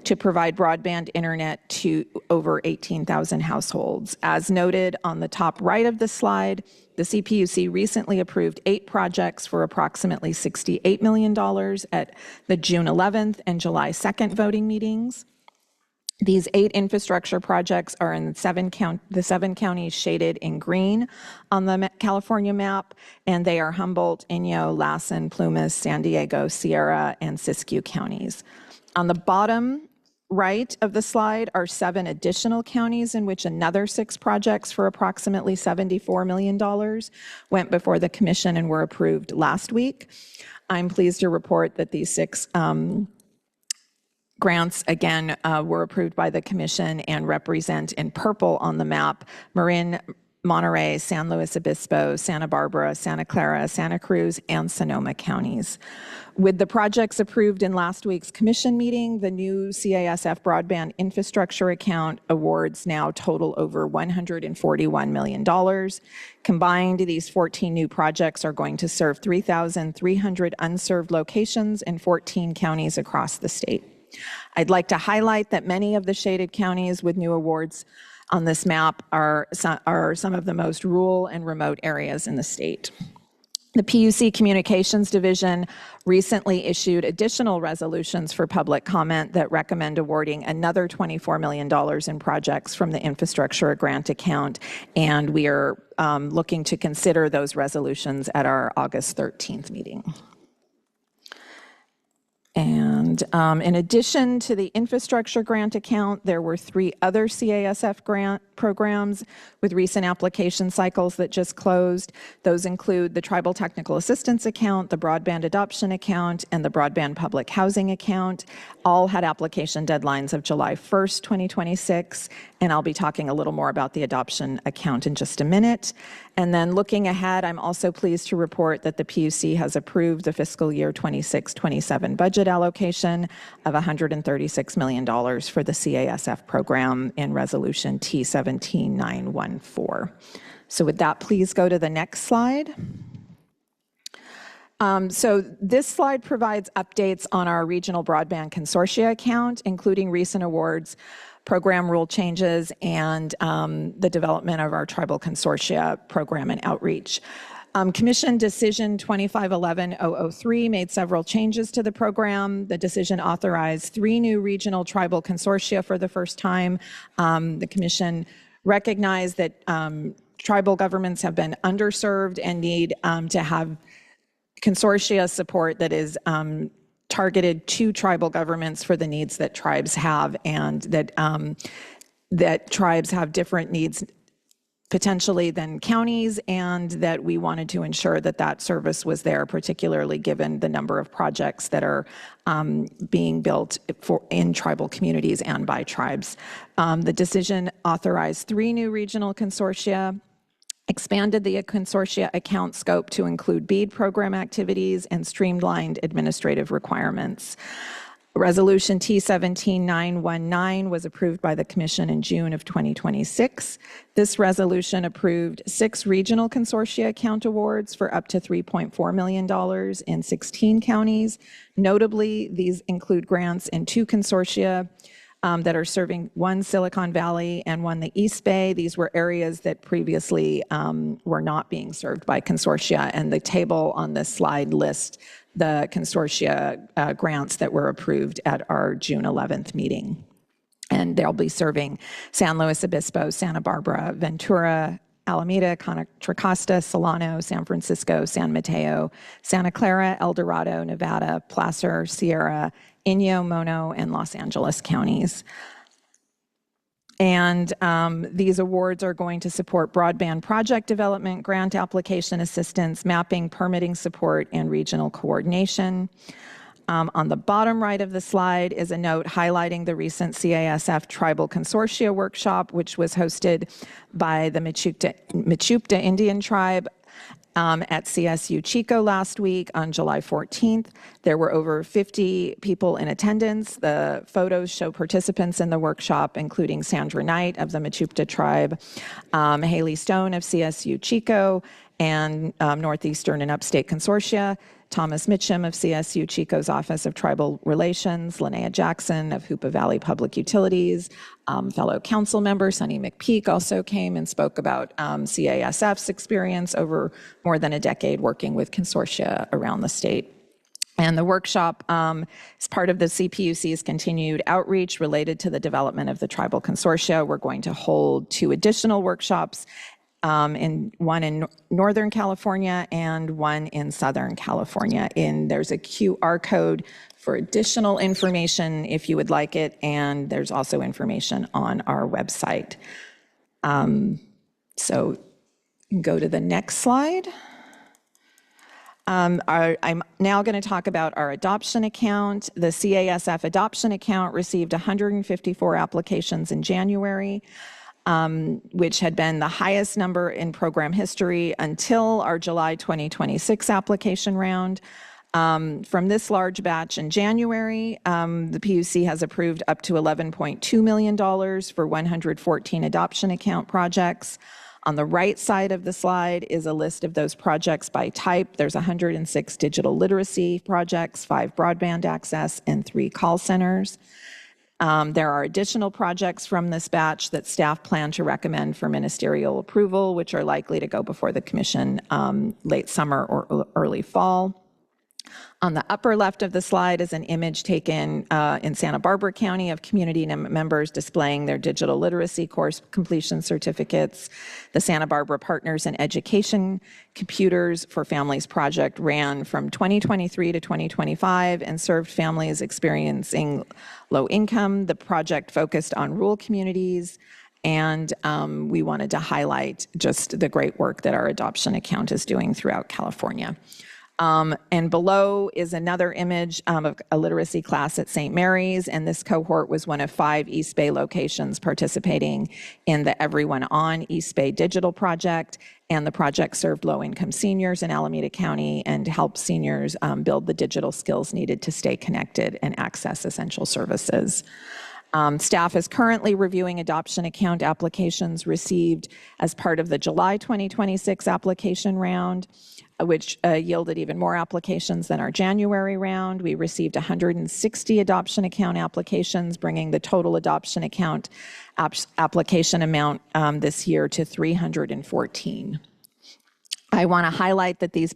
to provide broadband internet to over 18,000 households. As noted on the top right of the slide, the CPUC recently approved 8 projects for approximately $68 million at the June 11th and July 2nd voting meetings. These 8 infrastructure projects are in the 7 counties shaded in green on the California map, and they are Humboldt, Inyo, Lassen, Plumas, San Diego, Sierra, and Siskiyou counties. On the bottom right of the slide are 7 additional counties in which another 6 projects for approximately $74 million went before the commission and were approved last week. I'm pleased to report that these 6 grants, again, were approved by the commission and represent in purple on the map Marin, Monterey, San Luis Obispo, Santa Barbara, Santa Clara, Santa Cruz, and Sonoma counties. With the projects approved in last week's commission meeting, the new CASF broadband infrastructure account awards now total over $141 million. Combined, these 14 new projects are going to serve 3,300 unserved locations in 14 counties across the state. I'd like to highlight that many of the shaded counties with new awards on this map are some of the most rural and remote areas in the state. The PUC Communications Division recently issued additional resolutions for public comment that recommend awarding another $24 million in projects from the infrastructure grant account, and we are looking to consider those resolutions at our August 13th meeting. And in addition to the infrastructure grant account, there were 3 other CASF grant programs with recent application cycles that just closed. Those include the Tribal Technical Assistance Account, the Broadband Adoption Account, and the Broadband Public Housing Account. All had application deadlines of July 1st, 2026, and I'll be talking a little more about the adoption account in just a minute. And then looking ahead, I'm also pleased to report that the PUC has approved the fiscal year 26-27 budget allocation of $136 million for the CASF program in Resolution T17914. So with that, please go to the next slide. So this slide provides updates on our Regional Broadband Consortia account, including recent awards, program rule changes, and the development of our Tribal Consortia program and outreach. Commission Decision 2511-003 made several changes to the program. The decision authorized 3 new regional tribal consortia for the first time. The Commission recognized that tribal governments have been underserved and need to have consortia support that is targeted to tribal governments for the needs that tribes have, and that tribes have different needs potentially than counties, and that we wanted to ensure that that service was there, particularly given the number of projects that are being built in tribal communities and by tribes. The decision authorized 3 new regional consortia, expanded the consortia account scope to include BEAD program activities, and streamlined administrative requirements. Resolution T17919 was approved by the Commission in June of 2026. This resolution approved 6 regional consortia account awards for up to $3.4 million in 16 counties. Notably, these include grants in 2 consortia that are serving, one Silicon Valley and one the East Bay. These were areas that previously were not being served by consortia, and the table on this slide lists the consortia grants that were approved at our June 11th meeting. And they'll be serving San Luis Obispo, Santa Barbara, Ventura, Alameda, Contra Costa, Solano, San Francisco, San Mateo, Santa Clara, El Dorado, Nevada, Placer, Sierra, Inyo, Mono, and Los Angeles counties. And these awards are going to support broadband project development, grant application assistance, mapping, permitting support, and regional coordination. On the bottom right of the slide is a note highlighting the recent CASF Tribal Consortia Workshop, which was hosted by the Mechoopda Indian Tribe at CSU Chico last week on July 14th. There were over 50 people in attendance. The photos show participants in the workshop, including Sandra Knight of the Mechoopda Tribe, Haley Stone of CSU Chico, and Northeastern and Upstate Consortia, Thomas Mitchum of CSU Chico's Office of Tribal Relations, Linnea Jackson of Hoopa Valley Public Utilities, fellow council member Sonny McPeak also came and spoke about CASF's experience over more than a decade working with consortia around the state. And the workshop is part of the CPUC's continued outreach related to the development of the tribal consortia. We're going to hold 2 additional workshops, one in Northern California and one in Southern California. There's a QR code for additional information if you would like it, and there's also information on our website. So go to the next slide. I'm now going to talk about our adoption account. The CASF adoption account received 154 applications in January, which had been the highest number in program history until our July 2026 application round. From this large batch in January, the PUC has approved up to $11.2 million for 114 adoption account projects. On the right side of the slide is a list of those projects by type. There's 106 digital literacy projects, 5 broadband access, and 3 call centers. There are additional projects from this batch that staff plan to recommend for ministerial approval, which are likely to go before the Commission late summer or early fall. On the upper left of the slide is an image taken in Santa Barbara County of community members displaying their digital literacy course completion certificates. The Santa Barbara Partners in Education Computers for Families project ran from 2023 to 2025 and served families experiencing low income. The project focused on rural communities, and we wanted to highlight just the great work that our adoption account is doing throughout California. And below is another image of a literacy class at St. Mary's, and this cohort was one of 5 East Bay locations participating in the Everyone On East Bay digital project, and the project served low-income seniors in Alameda County and helped seniors build the digital skills needed to stay connected and access essential services. Staff is currently reviewing adoption account applications received as part of the July 2026 application round, which yielded even more applications than our January round. We received 160 adoption account applications, bringing the total adoption account application amount this year to 314. I want to highlight that these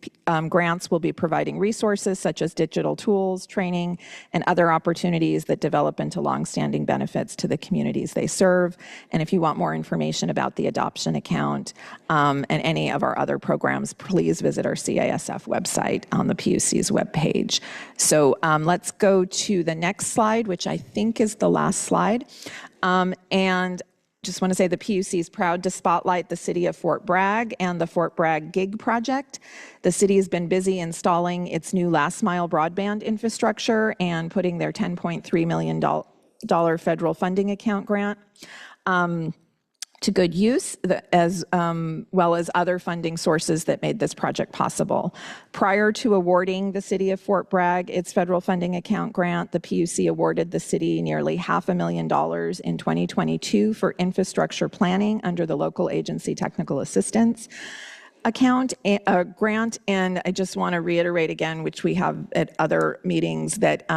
grants will be providing resources such as digital tools, training, and other opportunities that develop into longstanding benefits to the communities they serve. And if you want more information about the adoption account and any of our other programs, please visit our CASF website on the PUC's webpage. So let's go to the next slide, which I think is the last slide. And Just want to say the PUC is proud to spotlight the city of Fort Bragg and the Fort Bragg GIG project. The city has been busy installing its new last mile broadband infrastructure and putting their $10.3 million federal funding account grant to good use, as well as other funding sources that made this project possible. Prior to awarding the city of Fort Bragg its federal funding account grant, the PUC awarded the city nearly $500,000 in 2022 for infrastructure planning under the local agency technical assistance account grant. And I just want to reiterate again, which we have at other meetings, that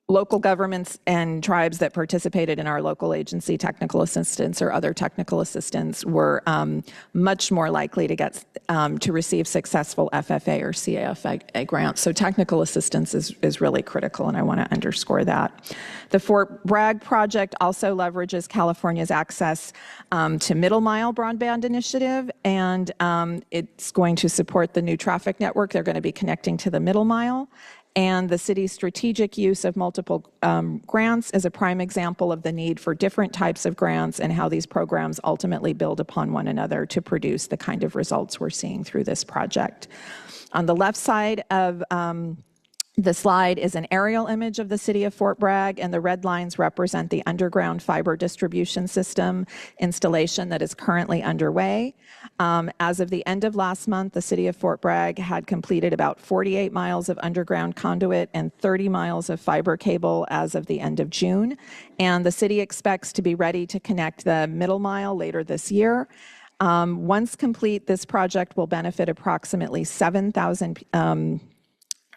local governments and tribes that participated in our local agency technical assistance or other technical assistance were much more likely to get to receive successful FFA or CAFA grants. So technical assistance is really critical, and I want to underscore that. The Fort Bragg project also leverages California's access to middle mile broadband initiative, and it's going to support the new traffic network. They're going to be connecting to the middle mile. And the city's strategic use of multiple grants is a prime example of the need for different types of grants and how these programs ultimately build upon one another to produce the kind of results we're seeing through this project. On the left side of the slide is an aerial image of the city of Fort Bragg, and the red lines represent the underground fiber distribution system installation that is currently underway. As of the end of last month, the city of Fort Bragg had completed about 48 miles of underground conduit and 30 miles of fiber cable as of the end of June. And the city expects to be ready to connect the middle mile later this year. Once complete, this project will benefit approximately 7,000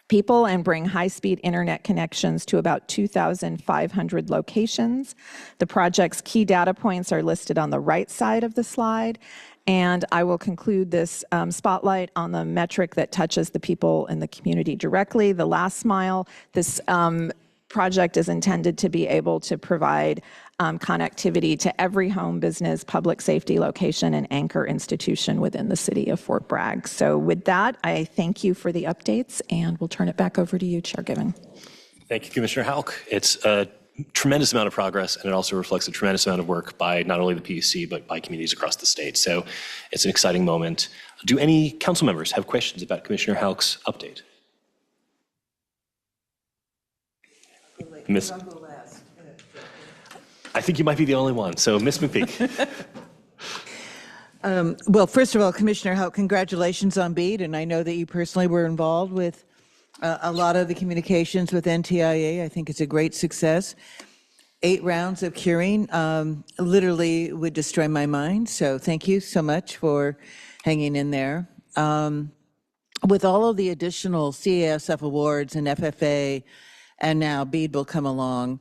people and bring high-speed internet connections to about 2,500 locations. The project's key data points are listed on the right side of the slide. And I will conclude this spotlight on the metric that touches the people in the community directly, the last mile. This project is intended to be able to provide connectivity to every home, business, public safety location, and anchor institution within the city of Fort Bragg. So with that, I thank you for the updates, and we'll turn it back over to you, Chair Given. Thank you, Commissioner Houck. It's a tremendous amount of progress, and it also reflects a tremendous amount of work by not only the PUC, but by communities across the state. So it's an exciting moment. Do any council members have questions about Commissioner Houck's update? Miss, I think you might be the only one. So Ms. McPeak. Well, first of all, Commissioner Houck, congratulations on BEAD, and I know that you personally were involved with a lot of the communications with NTIA. I think it's a great success. 8 rounds of curing literally would destroy my mind, so thank you so much for hanging in there. With all of the additional CASF awards and FFA, and now BEAD will come along,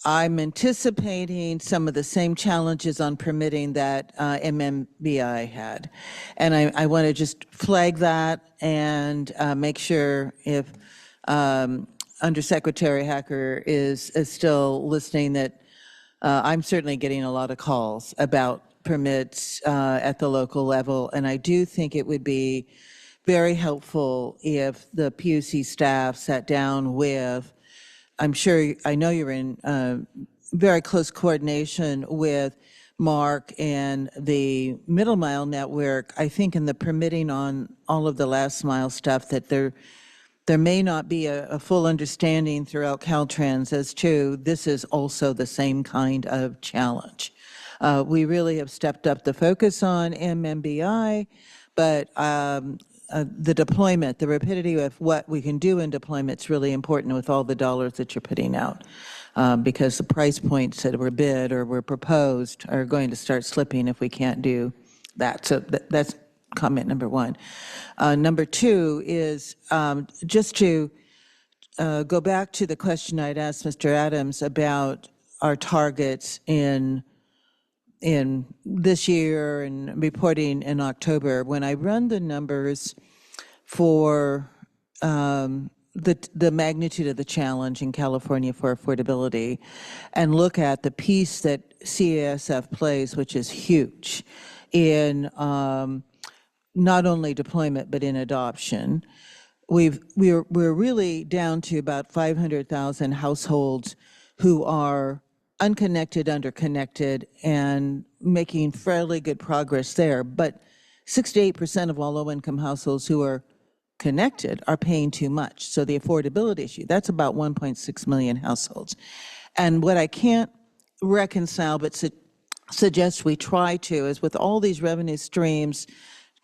I'm anticipating some of the same challenges on permitting that MMBI had. And I want to just flag that and make sure if Undersecretary Hacker is still listening, that I'm certainly getting a lot of calls about permits at the local level. And I do think it would be very helpful if the PUC staff sat down with, I know you're in very close coordination with Mark and the Middle Mile Network. I think in the permitting on all of the last mile stuff that there may not be a full understanding throughout Caltrans as to this is also the same kind of challenge. We really have stepped up the focus on MMBI, but the deployment, the rapidity of what we can do in deployment is really important with all the dollars that you're putting out, because the price points that were bid or were proposed are going to start slipping if we can't do that. So that's comment number one. Number two is just to go back to the question I'd asked Mr. Adams about our targets in this year and reporting in October. When I run the numbers for the magnitude of the challenge in California for affordability and look at the piece that CASF plays, which is huge in not only deployment but in adoption, we're really down to about 500,000 households who are unconnected, underconnected, and making fairly good progress there. But 68% of all low-income households who are connected are paying too much. So the affordability issue, that's about 1.6 million households. And what I can't reconcile but suggest we try to is with all these revenue streams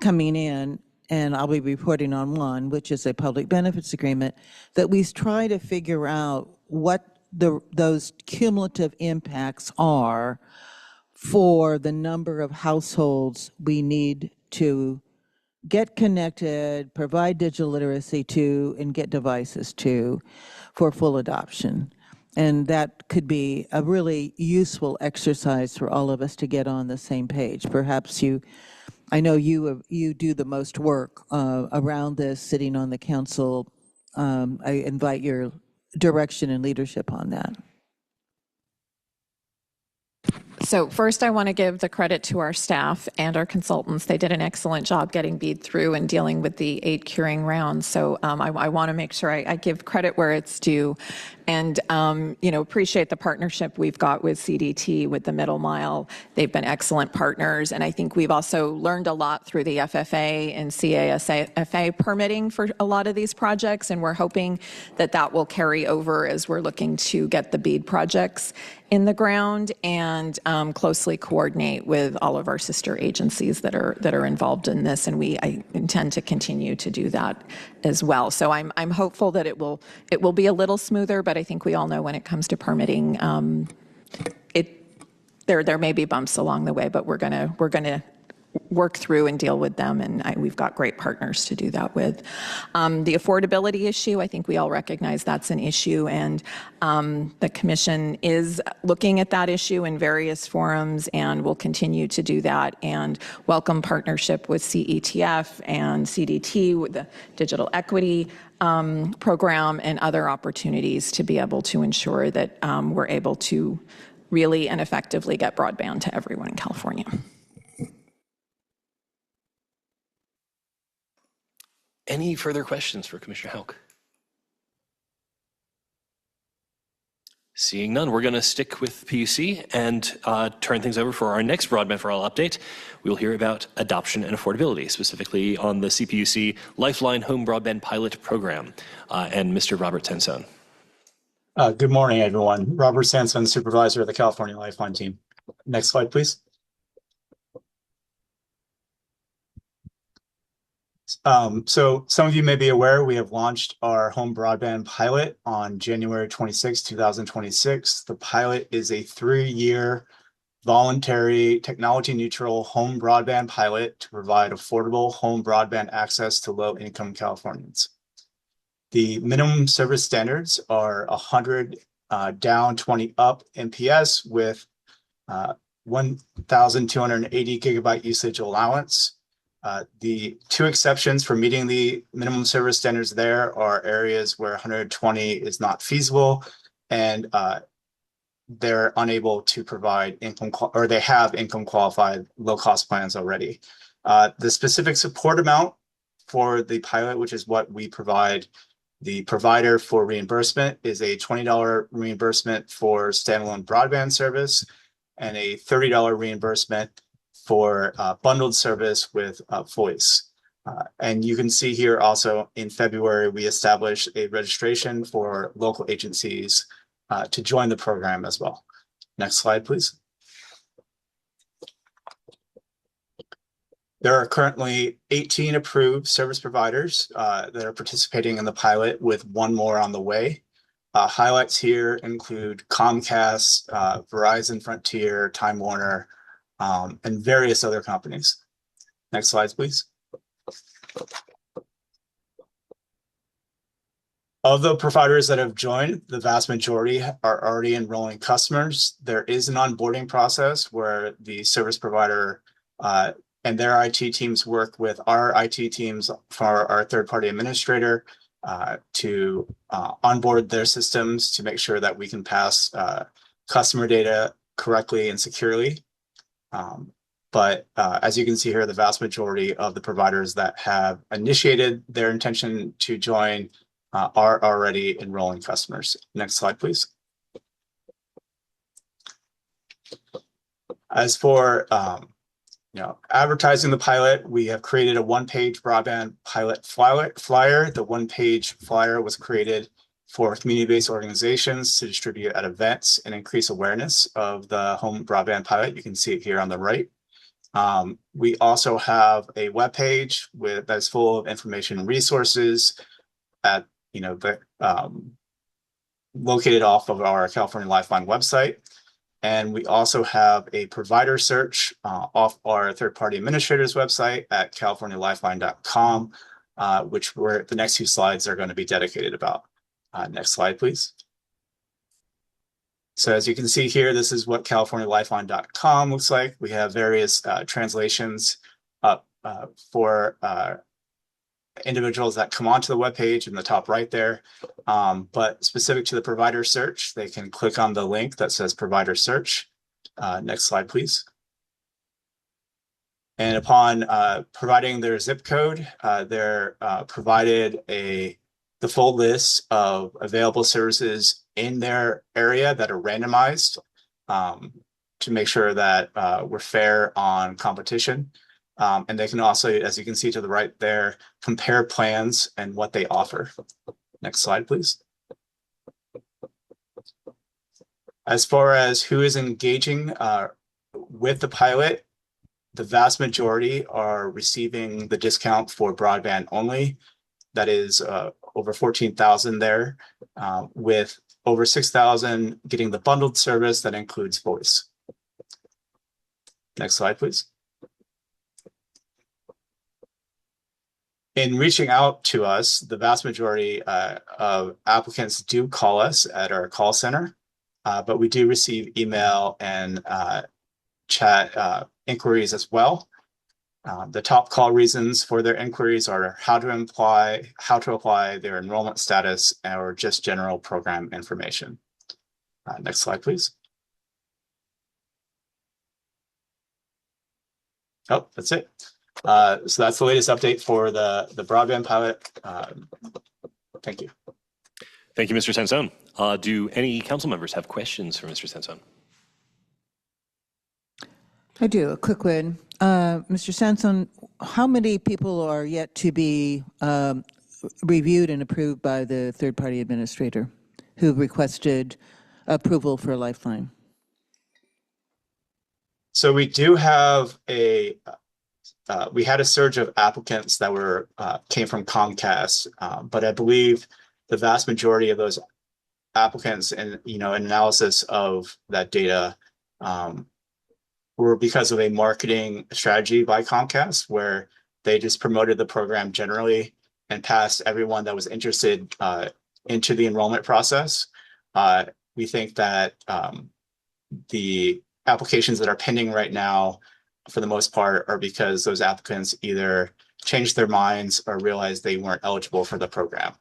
coming in, and I'll be reporting on one, which is a public benefits agreement, that we try to figure out what those cumulative impacts are for the number of households we need to get connected, provide digital literacy to, and get devices to for full adoption. And that could be a really useful exercise for all of us to get on the same page. Perhaps I know you do the most work around this, sitting on the council. I invite your direction and leadership on that. So first, I want to give the credit to our staff and our consultants. They did an excellent job getting BEAD through and dealing with the 8 curing rounds. So I want to make sure I give credit where it's due, and appreciate the partnership we've got with CDT with the middle mile. They've been excellent partners, and I think we've also learned a lot through the FFA and CASFA permitting for a lot of these projects, and we're hoping that will carry over as we're looking to get the BEAD projects in the ground and closely coordinate with all of our sister agencies that are involved in this, and I intend to continue to do that as well. So I'm hopeful that it will be a little smoother, but I think we all know when it comes to permitting, there may be bumps along the way, but we're gonna work through and deal with them, and we've got great partners to do that with. The affordability issue, I think we all recognize that's an issue, and the Commission is looking at that issue in various forums and will continue to do that, and welcome partnership with CETF and CDT with the Digital Equity program and other opportunities to be able to ensure that we're able to really and effectively get broadband to everyone in California. Any further questions for Commissioner Houck? Seeing none, we're going to stick with PUC and turn things over for our next Broadband for All update. We'll hear about adoption and affordability, specifically on the CPUC Lifeline Home Broadband Pilot Program, and Mr. Robert Sansone. Good morning, everyone. Robert Sansone, Supervisor of the California Lifeline team. Next slide, please. So some of you may be aware we have launched our home broadband pilot on January 26, 2026. The pilot is a 3-year voluntary technology-neutral home broadband pilot to provide affordable home broadband access to low-income Californians. The minimum service standards are 100 down, 20 up MPS with 1,280 gigabyte usage allowance. The 2 exceptions for meeting the minimum service standards there are areas where 120 is not feasible, and they're unable to provide or they have income qualified low cost plans already. The specific support amount for the pilot, which is what we provide the provider for reimbursement, is a $20 reimbursement for standalone broadband service and a $30 reimbursement for bundled service with voice. And you can see here also in February, we established a registration for local agencies to join the program as well. Next slide, please. There are currently 18 approved service providers that are participating in the pilot, with 1 more on the way. Highlights here include Comcast, Verizon Frontier, Time Warner, and various other companies. Next slide, please. Of the providers that have joined, the vast majority are already enrolling customers. There is an onboarding process where the service provider and their IT teams work with our IT teams for our third-party administrator to onboard their systems to make sure that we can pass customer data correctly and securely. But as you can see here, the vast majority of the providers that have initiated their intention to join are already enrolling customers. Next slide, please. As for advertising the pilot, we have created a one-page broadband pilot flyer. The one-page flyer was created for community-based organizations to distribute at events and increase awareness of the home broadband pilot. You can see it here on the right. We also have a webpage that's full of information and resources at located off of our California Lifeline website. And we also have a provider search off our third-party administrator's website at californialifeline.com, which the next few slides are going to be dedicated about. Next slide, please. So as you can see here, this is what californialifeline.com looks like. We have various translations up for individuals that come onto the webpage in the top right there. But specific to the provider search, they can click on the link that says provider search. Next slide, please. And upon providing their zip code, they're provided the full list of available services in their area that are randomized to make sure that we're fair on competition. And they can also, as you can see to the right there, compare plans and what they offer. Next slide, please. As far as who is engaging with the pilot, the vast majority are receiving the discount for broadband only. That is over 14,000 there, with over 6,000 getting the bundled service that includes voice. Next slide, please. In reaching out to us, the vast majority of applicants do call us at our call center, but we do receive email and chat inquiries as well. The top call reasons for their inquiries are how to apply, their enrollment status, or just general program information. Next slide, please. Oh, that's it. So that's the latest update for the broadband pilot. Thank you. Thank you, Mr. Sansone. Do any council members have questions for Mr. Sansone? I do, a quick one. Mr. Sansone, how many people are yet to be reviewed and approved by the third-party administrator who requested approval for Lifeline? So we do have we had a surge of applicants that came from Comcast, but I believe the vast majority of those applicants and analysis of that data were because of a marketing strategy by Comcast, where they just promoted the program generally and passed everyone that was interested into the enrollment process. We think that the applications that are pending right now, for the most part, are because those applicants either changed their minds or realized they weren't eligible for the program.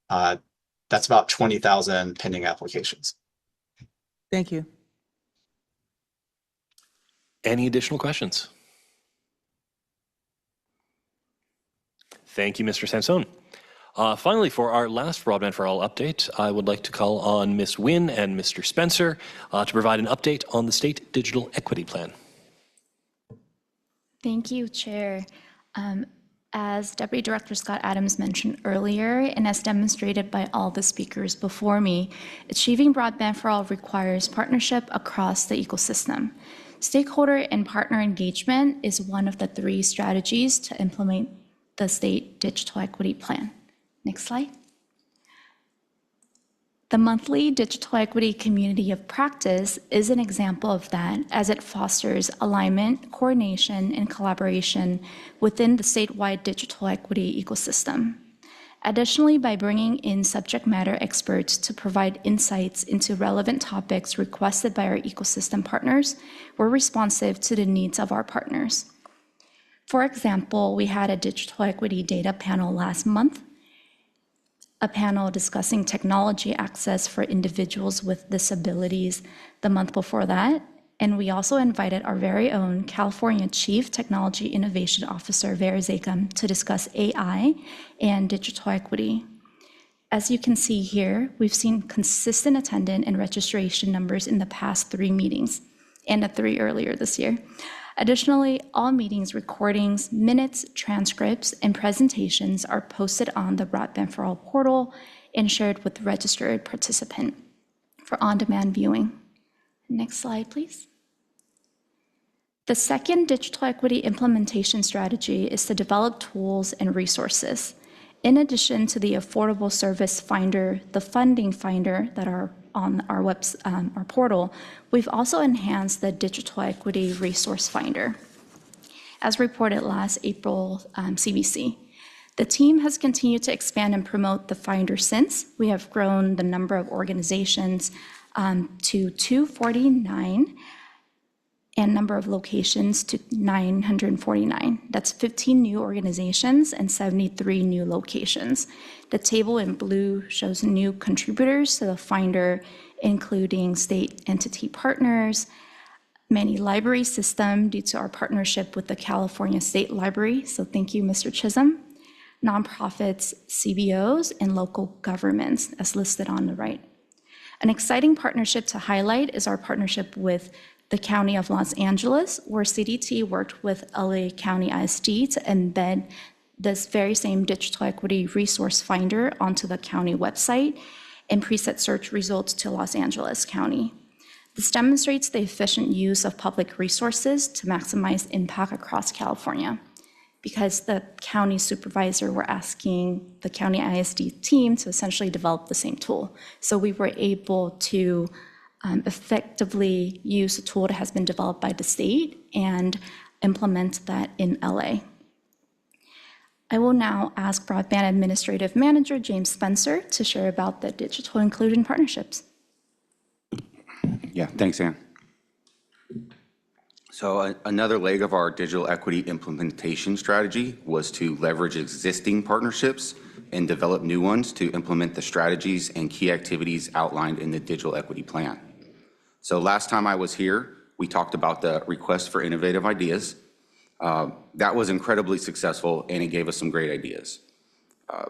That's about 20,000 pending applications. Thank you. Any additional questions? Thank you, Mr. Sansone. Finally, for our last Broadband for All update, I would like to call on Ms. Wynn and Mr. Spencer to provide an update on the State Digital Equity Plan. Thank you, Chair. As Deputy Director Scott Adams mentioned earlier, and as demonstrated by all the speakers before me, achieving broadband for all requires partnership across the ecosystem. Stakeholder and partner engagement is one of the 3 strategies to implement the State Digital Equity Plan. Next slide. The monthly Digital Equity Community of Practice is an example of that, as it fosters alignment, coordination, and collaboration within the statewide digital equity ecosystem. Additionally, by bringing in subject matter experts to provide insights into relevant topics requested by our ecosystem partners, we're responsive to the needs of our partners. For example, we had a digital equity data panel last month, a panel discussing technology access for individuals with disabilities the month before that, and we also invited our very own California Chief Technology Innovation Officer, Vera Zakam, to discuss AI and digital equity. As you can see here, we've seen consistent attendance and registration numbers in the past 3 meetings, and a 3 earlier this year. Additionally, all meetings recordings, minutes, transcripts, and presentations are posted on the Broadband for All portal and shared with the registered participant for on-demand viewing. Next slide, please. The second digital equity implementation strategy is to develop tools and resources. In addition to the Affordable Service Finder, the Funding Finder that are on our portal, we've also enhanced the Digital Equity Resource Finder, as reported last April CBC. The team has continued to expand and promote the Finder since. We have grown the number of organizations to 249 and number of locations to 949. That's 15 new organizations and 73 new locations. The table in blue shows new contributors to the Finder, including state entity partners, many library systems due to our partnership with the California State Library, so thank you, Mr. Chisholm, nonprofits, CBOs, and local governments, as listed on the right. An exciting partnership to highlight is our partnership with the County of Los Angeles, where CDT worked with LA County ISD to embed this very same digital equity resource finder onto the county website and preset search results to Los Angeles County. This demonstrates the efficient use of public resources to maximize impact across California. Because the county supervisor were asking the county ISD team to essentially develop the same tool. So we were able to effectively use a tool that has been developed by the state and implement that in LA. I will now ask Broadband Administrative Manager James Spencer to share about the digital inclusion partnerships. Yeah, thanks, Ann. So another leg of our digital equity implementation strategy was to leverage existing partnerships and develop new ones to implement the strategies and key activities outlined in the digital equity plan. So last time I was here, we talked about the request for innovative ideas. That was incredibly successful, and it gave us some great ideas.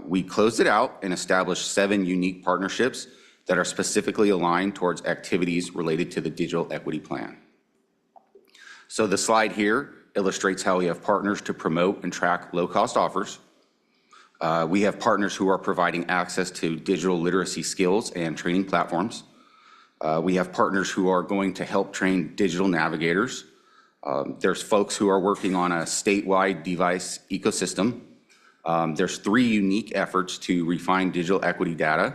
We closed it out and established 7 unique partnerships that are specifically aligned towards activities related to the digital equity plan. So the slide here illustrates how we have partners to promote and track low-cost offers. We have partners who are providing access to digital literacy skills and training platforms. We have partners who are going to help train digital navigators. There's folks who are working on a statewide device ecosystem. There's 3 unique efforts to refine digital equity data,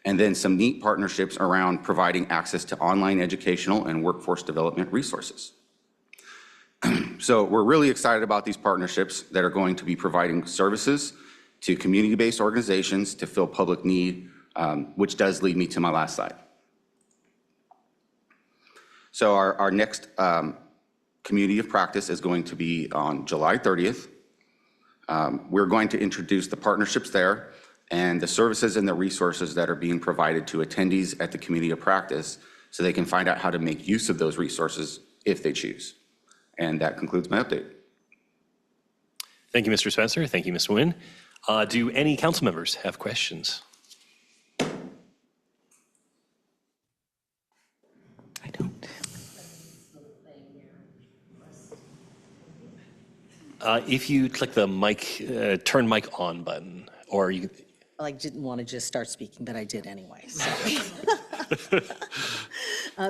and then some neat partnerships around providing access to online educational and workforce development resources. So we're really excited about these partnerships that are going to be providing services to community-based organizations to fill public need, which does lead me to my last slide. So our next community of practice is going to be on July 30th. We're going to introduce the partnerships there and the services and the resources that are being provided to attendees at the community of practice so they can find out how to make use of those resources if they choose. And that concludes my update. Thank you, Mr. Spencer. Thank you, Ms. Nguyen. Do any council members have questions? I don't. If you click the mic, turn mic on button, or you. I didn't want to just start speaking, but I did anyway. So.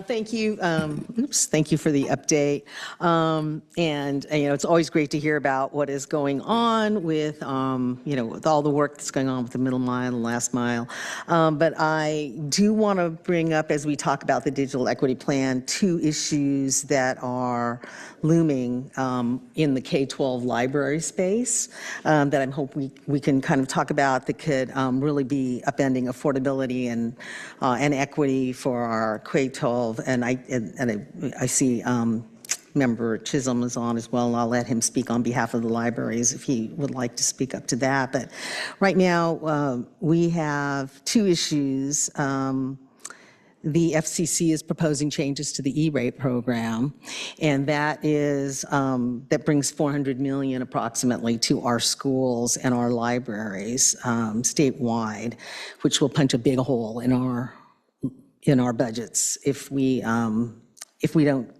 Thank you. Thank you for the update. And it's always great to hear about what is going on with, with all the work that's going on with the middle mile and last mile. But I do want to bring up, as we talk about the digital equity plan, 2 issues that are looming in the K-12 library space that I'm hoping we can kind of talk about that could really be upending affordability and equity for our K-12. And I see Member Chisholm is on as well, and I'll let him speak on behalf of the libraries if he would like to speak up to that. But right now, we have 2 issues. The FCC is proposing changes to the E-rate program, and that brings $400 million approximately to our schools and our libraries statewide, which will punch a big hole in our budgets if we don't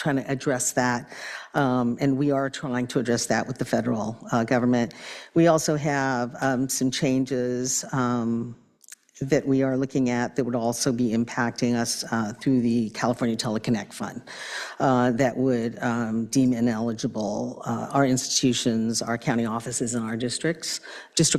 trying to address that. And we are trying to address that with the federal government. We also have some changes that we are looking at that would also be impacting us through the California Teleconnect Fund that would deem ineligible our institutions, our county offices, and our district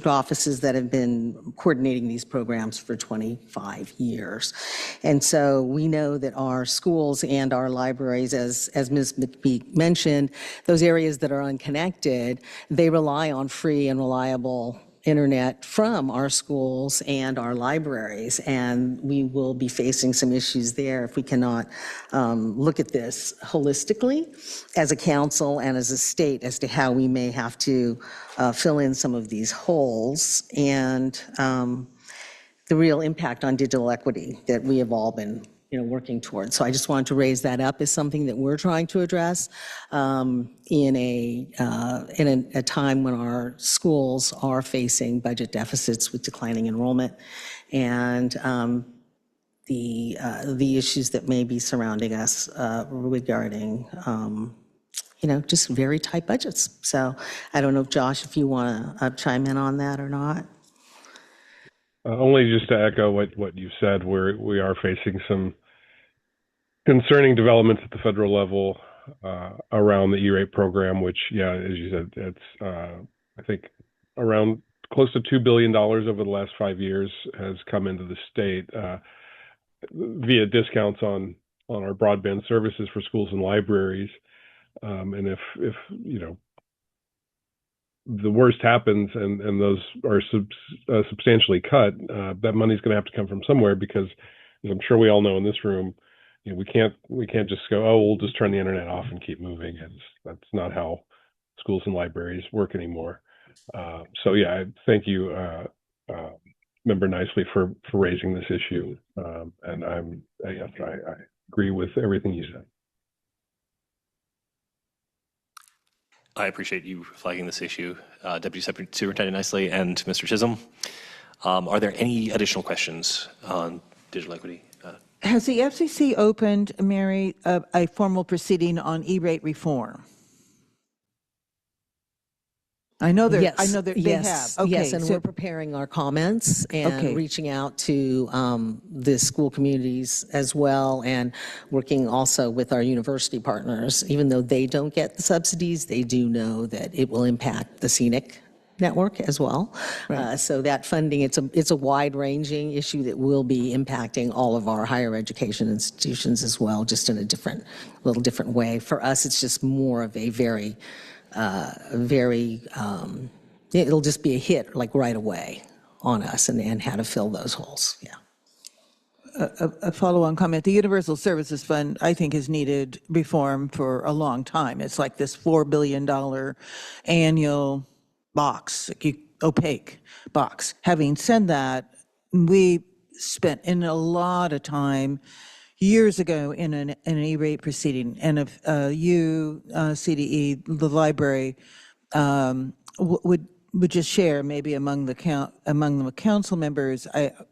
offices that have been coordinating these programs for 25 years. And so we know that our schools and our libraries, as Ms. McPeak mentioned, those areas that are unconnected, they rely on free and reliable internet from our schools and our libraries, and we will be facing some issues there if we cannot look at this holistically as a council and as a state as to how we may have to fill in some of these holes and the real impact on digital equity that we have all been working towards. So I just wanted to raise that up as something that we're trying to address in a time when our schools are facing budget deficits with declining enrollment and the issues that may be surrounding us regarding just very tight budgets. So I don't know if Josh, if you want to chime in on that or not. Only just to echo what you said, we are facing some concerning developments at the federal level around the E-rate program, which, yeah, as you said, it's I think around close to $2 billion over the last 5 years has come into the state via discounts on our broadband services for schools and libraries. And if the worst happens and those are substantially cut, that money's going to have to come from somewhere because, as I'm sure we all know in this room, we can't just go, oh, we'll just turn the internet off and keep moving. That's not how schools and libraries work anymore. So yeah, thank you, Member Nicely, for raising this issue. And I agree with everything you said. I appreciate you flagging this issue, Deputy Superintendent Nicely and Mr. Chisholm. Are there any additional questions on digital equity? Has the FCC opened, Mary, a formal proceeding on E-rate reform? I know they have. Okay, yes, and we're preparing our comments and reaching out to the school communities as well, and working also with our university partners. Even though they don't get the subsidies, they do know that it will impact the scenic network as well. Right. So that funding, it's a wide-ranging issue that will be impacting all of our higher education institutions as well, just in a little different way. For us, it's just more of a very it'll just be a hit like right away on us and how to fill those holes. Yeah. A follow-on comment. The Universal Services Fund, I think, has needed reform for a long time. It's like this $4 billion annual box, opaque box. Having said that, we spent in a lot of time years ago in an E-rate proceeding, and if you, CDE, the library, would just share maybe among the council members,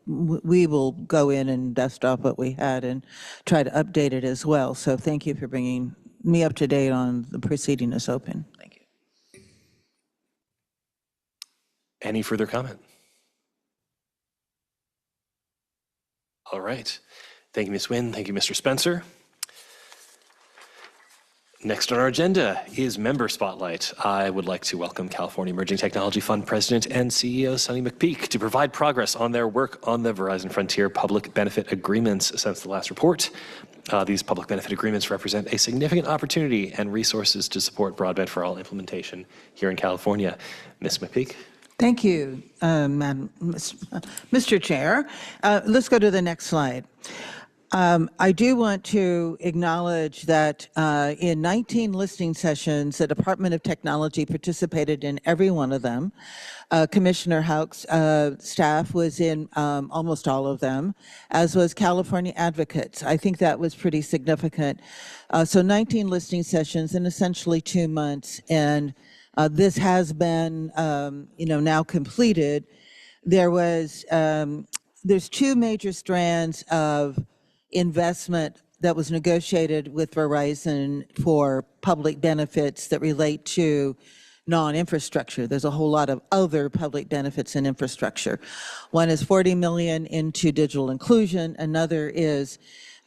we will go in and dust off what we had and try to update it as well. So thank you for bringing me up to date on the proceeding is open. Thank you. Any further comment? All right. Thank you, Ms. Wynn. Thank you, Mr. Spencer. Next on our agenda is Member Spotlight. I would like to welcome California Emerging Technology Fund President and CEO Sonny McPeak to provide progress on their work on the Verizon Frontier public benefit agreements since the last report. These public benefit agreements represent a significant opportunity and resources to support broadband for all implementation here in California. Ms. McPeak. Thank you, Mr. Chair. Let's go to the next slide. I do want to acknowledge that in 19 listening sessions, the Department of Technology participated in every one of them. Commissioner Houck's staff was in almost all of them, as was California Advocates. I think that was pretty significant. So 19 listening sessions in essentially 2 months, and this has been, now completed. There's 2 major strands of investment that was negotiated with Verizon for public benefits that relate to non-infrastructure. There's a whole lot of other public benefits in infrastructure. One is 40 million into digital inclusion. Another is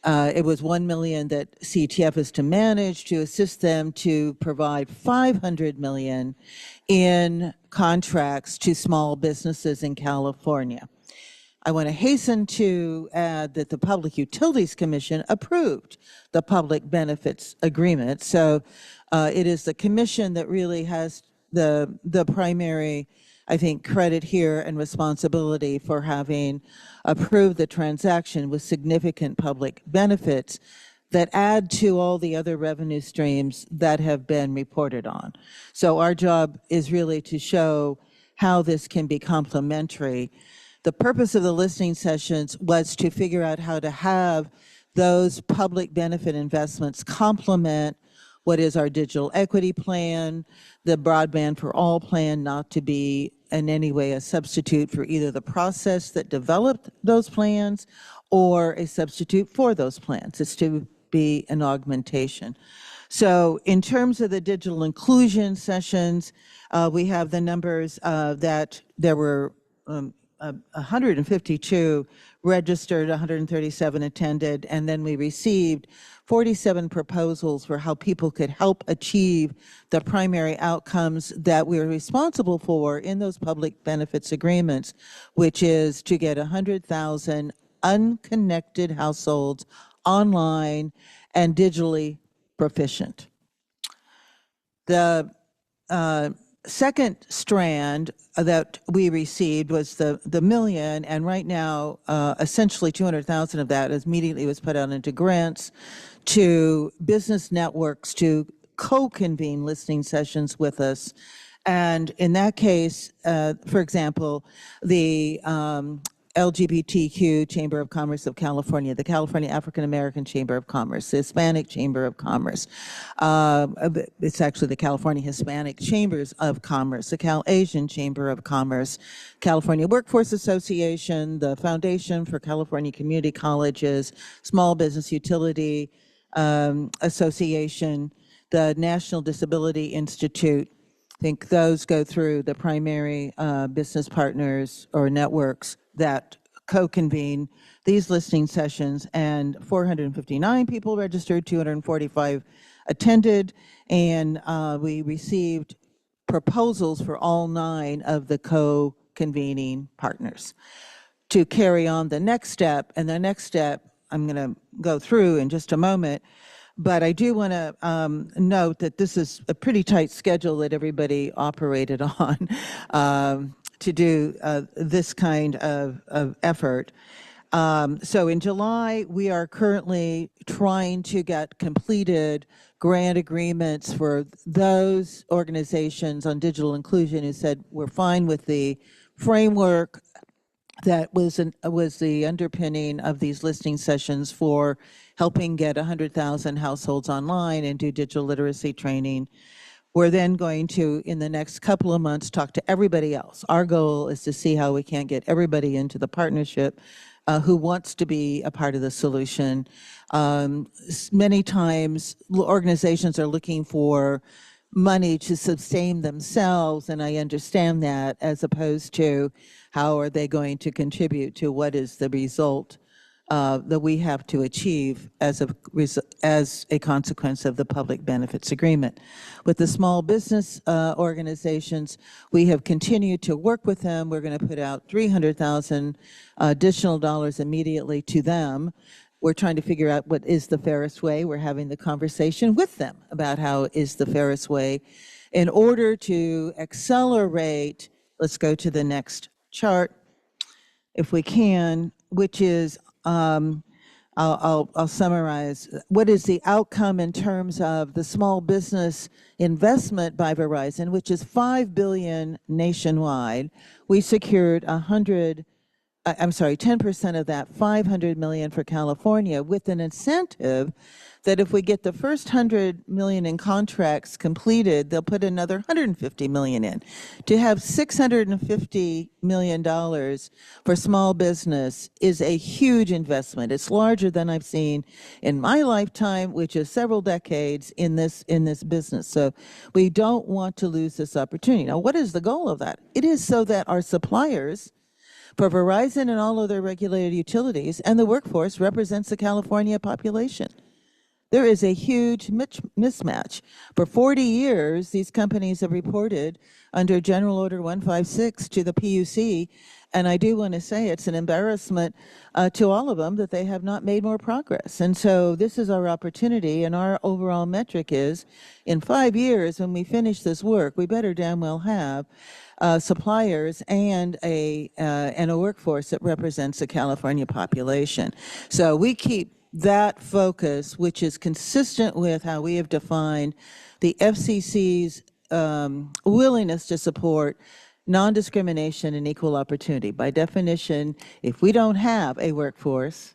it was 1 million that CTF is to manage to assist them to provide 500 million in contracts to small businesses in California. I want to hasten to add that the Public Utilities Commission approved the public benefits agreement. So it is the commission that really has the primary, I think, credit here and responsibility for having approved the transaction with significant public benefits that add to all the other revenue streams that have been reported on. So our job is really to show how this can be complementary. The purpose of the listening sessions was to figure out how to have those public benefit investments complement what is our digital equity plan, the Broadband for All plan, not to be in any way a substitute for either the process that developed those plans or a substitute for those plans. It's to be an augmentation. So in terms of the digital inclusion sessions, we have the numbers that there were 152 registered, 137 attended, and then we received 47 proposals for how people could help achieve the primary outcomes that we're responsible for in those public benefits agreements, which is to get 100,000 unconnected households online and digitally proficient. The second strand that we received was the million, and right now, essentially 200,000 of that immediately was put out into grants to business networks to co-convene listening sessions with us. And in that case, for example, the LGBTQ Chamber of Commerce of California, the California African American Chamber of Commerce, the Hispanic Chamber of Commerce. It's actually the California Hispanic Chambers of Commerce, the Cal Asian Chamber of Commerce, California Workforce Association, the Foundation for California Community Colleges, Small Business Utility Association, the National Disability Institute. I think those go through the primary business partners or networks that co-convene these listening sessions, and 459 people registered, 245 attended, and we received proposals for all 9 of the co-convening partners to carry on the next step. And the next step I'm going to go through in just a moment, but I do want to note that this is a pretty tight schedule that everybody operated on to do this kind of effort. So in July, we are currently trying to get completed grant agreements for those organizations on digital inclusion who said we're fine with the framework that was the underpinning of these listening sessions for helping get 100,000 households online and do digital literacy training. We're then going to, in the next couple of months, talk to everybody else. Our goal is to see how we can get everybody into the partnership who wants to be a part of the solution. Many times, organizations are looking for money to sustain themselves, and I understand that, as opposed to how are they going to contribute to what is the result that we have to achieve as a consequence of the public benefits agreement. With the small business organizations, we have continued to work with them. We're going to put out 300,000 additional dollars immediately to them. We're trying to figure out what is the fairest way. We're having the conversation with them about how is the fairest way in order to accelerate. Let's go to the next chart, if we can, which is I'll summarize. What is the outcome in terms of the small business investment by Verizon, which is $5 billion nationwide? We secured 10% of that, $500 million for California, with an incentive that if we get the first 100 million in contracts completed, they'll put another 150 million in. To have $650 million for small business is a huge investment. It's larger than I've seen in my lifetime, which is several decades in this business. So we don't want to lose this opportunity. Now, what is the goal of that? It is so that our suppliers for Verizon and all other regulated utilities and the workforce represents the California population. There is a huge mismatch. For 40 years, these companies have reported under General Order 156 to the PUC, and I do want to say it's an embarrassment to all of them that they have not made more progress. And so this is our opportunity, and our overall metric is, in 5 years, when we finish this work, we better damn well have suppliers and a workforce that represents the California population. So we keep that focus, which is consistent with how we have defined the FCC's willingness to support non-discrimination and equal opportunity. By definition, if we don't have a workforce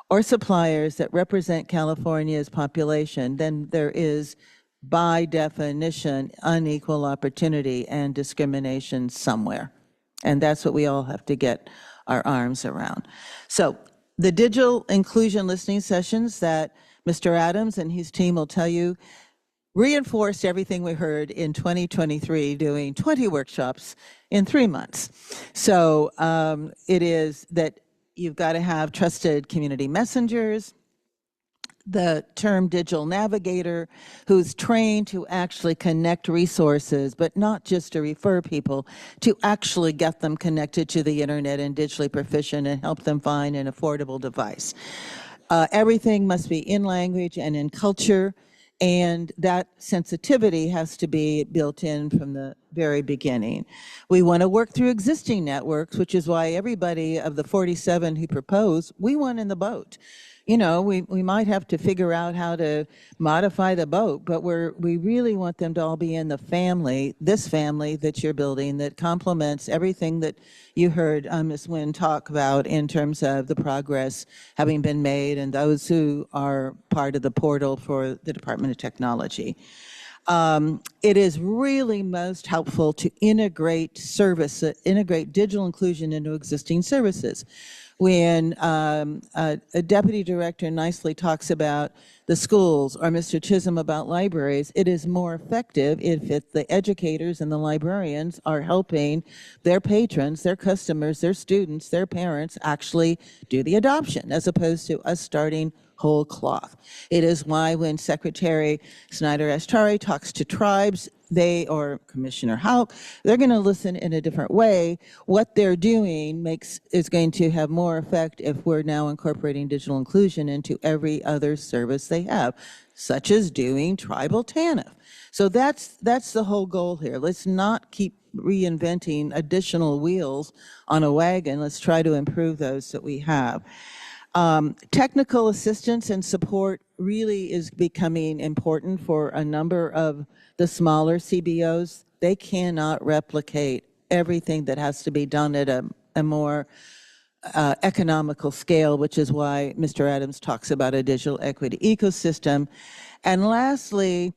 or suppliers that represent California's population, then there is, by definition, unequal opportunity and discrimination somewhere. And that's what we all have to get our arms around. So the digital inclusion listening sessions that Mr. Adams and his team will tell you reinforced everything we heard in 2023, doing 20 workshops in 3 months. So it is that you've got to have trusted community messengers, the term digital navigator, who's trained to actually connect resources, but not just to refer people, to actually get them connected to the internet and digitally proficient and help them find an affordable device. Everything must be in language and in culture, and that sensitivity has to be built in from the very beginning. We want to work through existing networks, which is why everybody of the 47 who propose, we want in the boat. You know, we might have to figure out how to modify the boat, but we really want them to all be in the family, this family that you're building, that complements everything that you heard Ms. Nguyen talk about in terms of the progress having been made and those who are part of the portal for the Department of Technology. It is really most helpful to integrate digital inclusion into existing services. When a deputy director nicely talks about the schools, or Mr. Chisholm about libraries, it is more effective if the educators and the librarians are helping their patrons, their customers, their students, their parents actually do the adoption, as opposed to us starting whole cloth. It is why when Secretary Snyder-Ashtari talks to tribes, or Commissioner Houck, they're going to listen in a different way. What they're doing is going to have more effect if we're now incorporating digital inclusion into every other service they have, such as doing tribal TANF. So that's the whole goal here. Let's not keep reinventing additional wheels on a wagon. Let's try to improve those that we have. Technical assistance and support really is becoming important for a number of the smaller CBOs. They cannot replicate everything that has to be done at a more economical scale, which is why Mr. Adams talks about a digital equity ecosystem. And lastly,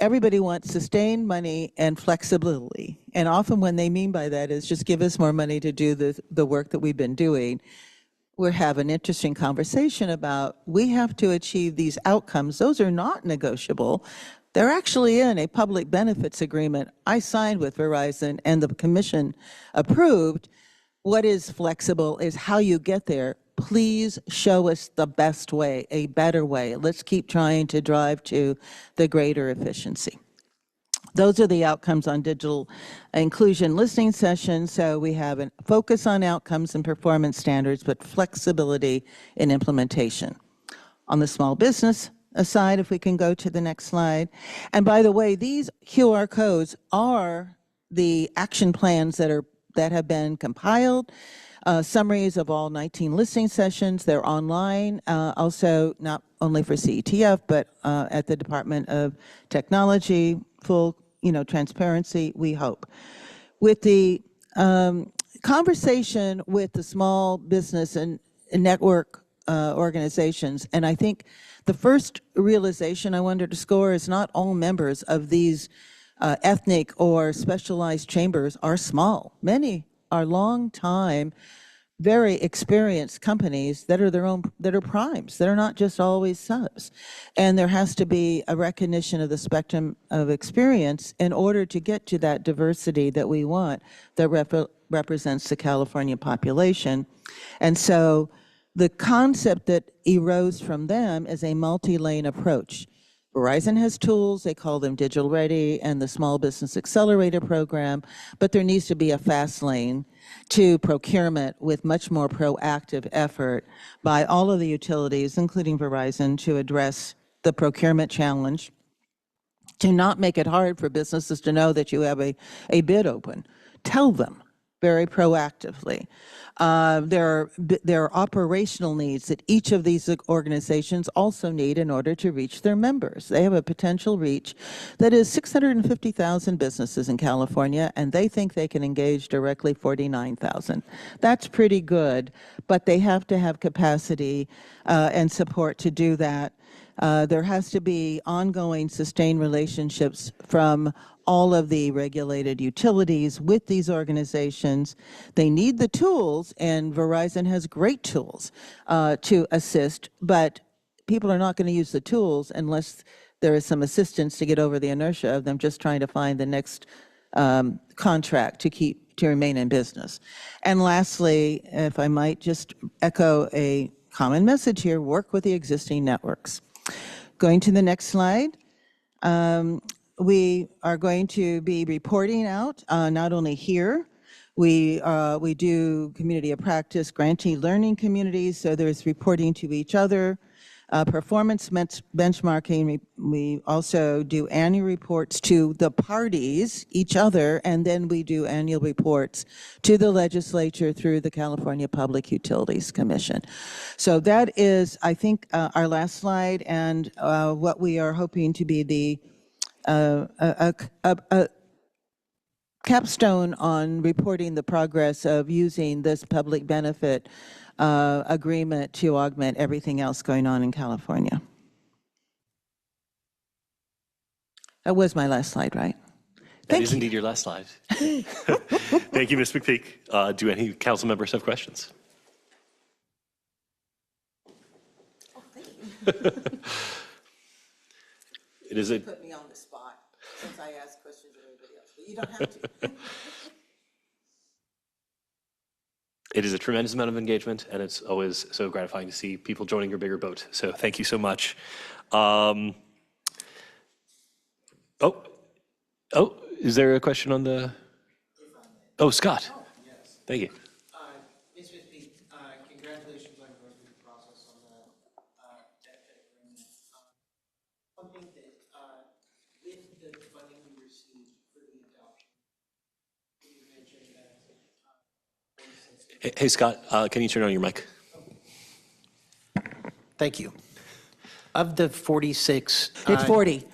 everybody wants sustained money and flexibility. And often what they mean by that is just give us more money to do the work that we've been doing. We're having an interesting conversation about we have to achieve these outcomes. Those are not negotiable. They're actually in a public benefits agreement I signed with Verizon and the commission approved. What is flexible is how you get there. Please show us the best way, a better way. Let's keep trying to drive to the greater efficiency. Those are the outcomes on digital inclusion listening sessions. So we have a focus on outcomes and performance standards, but flexibility in implementation. On the small business side, if we can go to the next slide. And by the way, these QR codes are the action plans that have been compiled. Summaries of all 19 listening sessions. They're online, also not only for CETF, but at the Department of Technology, full transparency, we hope. With the conversation with the small business and network organizations. And I think the first realization I wanted to score is not all members of these ethnic or specialized chambers are small. Many are long-time, very experienced companies that are that are primes, that are not just always subs. And there has to be a recognition of the spectrum of experience in order to get to that diversity that we want that represents the California population. And so the concept that arose from them is a multi-lane approach. Verizon has tools, they call them Digital Ready and the Small Business Accelerator Program, but there needs to be a fast lane to procurement with much more proactive effort by all of the utilities, including Verizon, to address the procurement challenge, to not make it hard for businesses to know that you have a bid open. Tell them very proactively. There are operational needs that each of these organizations also need in order to reach their members. They have a potential reach that is 650,000 businesses in California, and they think they can engage directly 49,000. That's pretty good, but they have to have capacity and support to do that. There has to be ongoing sustained relationships from all of the regulated utilities with these organizations. They need the tools, and Verizon has great tools to assist, but people are not going to use the tools unless there is some assistance to get over the inertia of them just trying to find the next contract to remain in business. And lastly, if I might just echo a common message here, work with the existing networks. Going to the next slide. We are going to be reporting out not only here, we do community of practice, grantee learning communities, so there's reporting to each other, performance benchmarking. We also do annual reports to the parties, each other, and then we do annual reports to the legislature through the California Public Utilities Commission. So that is, I think, our last slide, and what we are hoping to be the a capstone on reporting the progress of using this public benefit agreement to augment everything else going on in California. That was my last slide, right? That is indeed your last slide. Thank you, Ms. McPeak. Do any council members have questions? Oh, thank you. It is a Put me on the spot since I ask questions of everybody else, but you don't have to. It is a tremendous amount of engagement, and it's always so gratifying to see people joining your bigger boat. So thank you so much. Is there a question on the? Oh, Scott. Oh, yes. Thank you. Ms. McPeak, congratulations on going through the process on the debt agreement. One thing that with the funding we received for the adoption, you mentioned that. Hey, Scott, can you turn on your mic? Thank you. Of the 46. It's 40.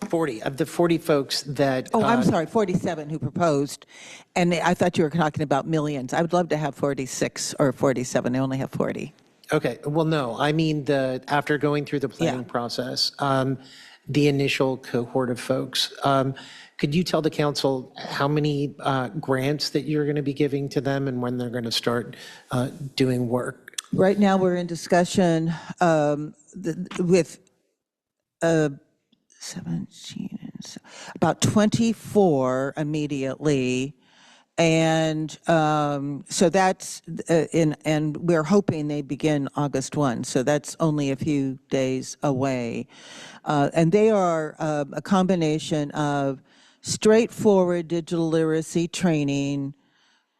40 of the 40 folks that. Oh, I'm sorry, 47 who proposed, and I thought you were talking about millions. I would love to have 46 or 47. I only have 40. Okay, well, no, I mean after going through the planning process, the initial cohort of folks. Could you tell the council how many grants that you're going to be giving to them and when they're going to start doing work? Right now, we're in discussion with 17, about 24 immediately. And so that's, and we're hoping they begin August 1. So that's only a few days away. And they are a combination of straightforward digital literacy training,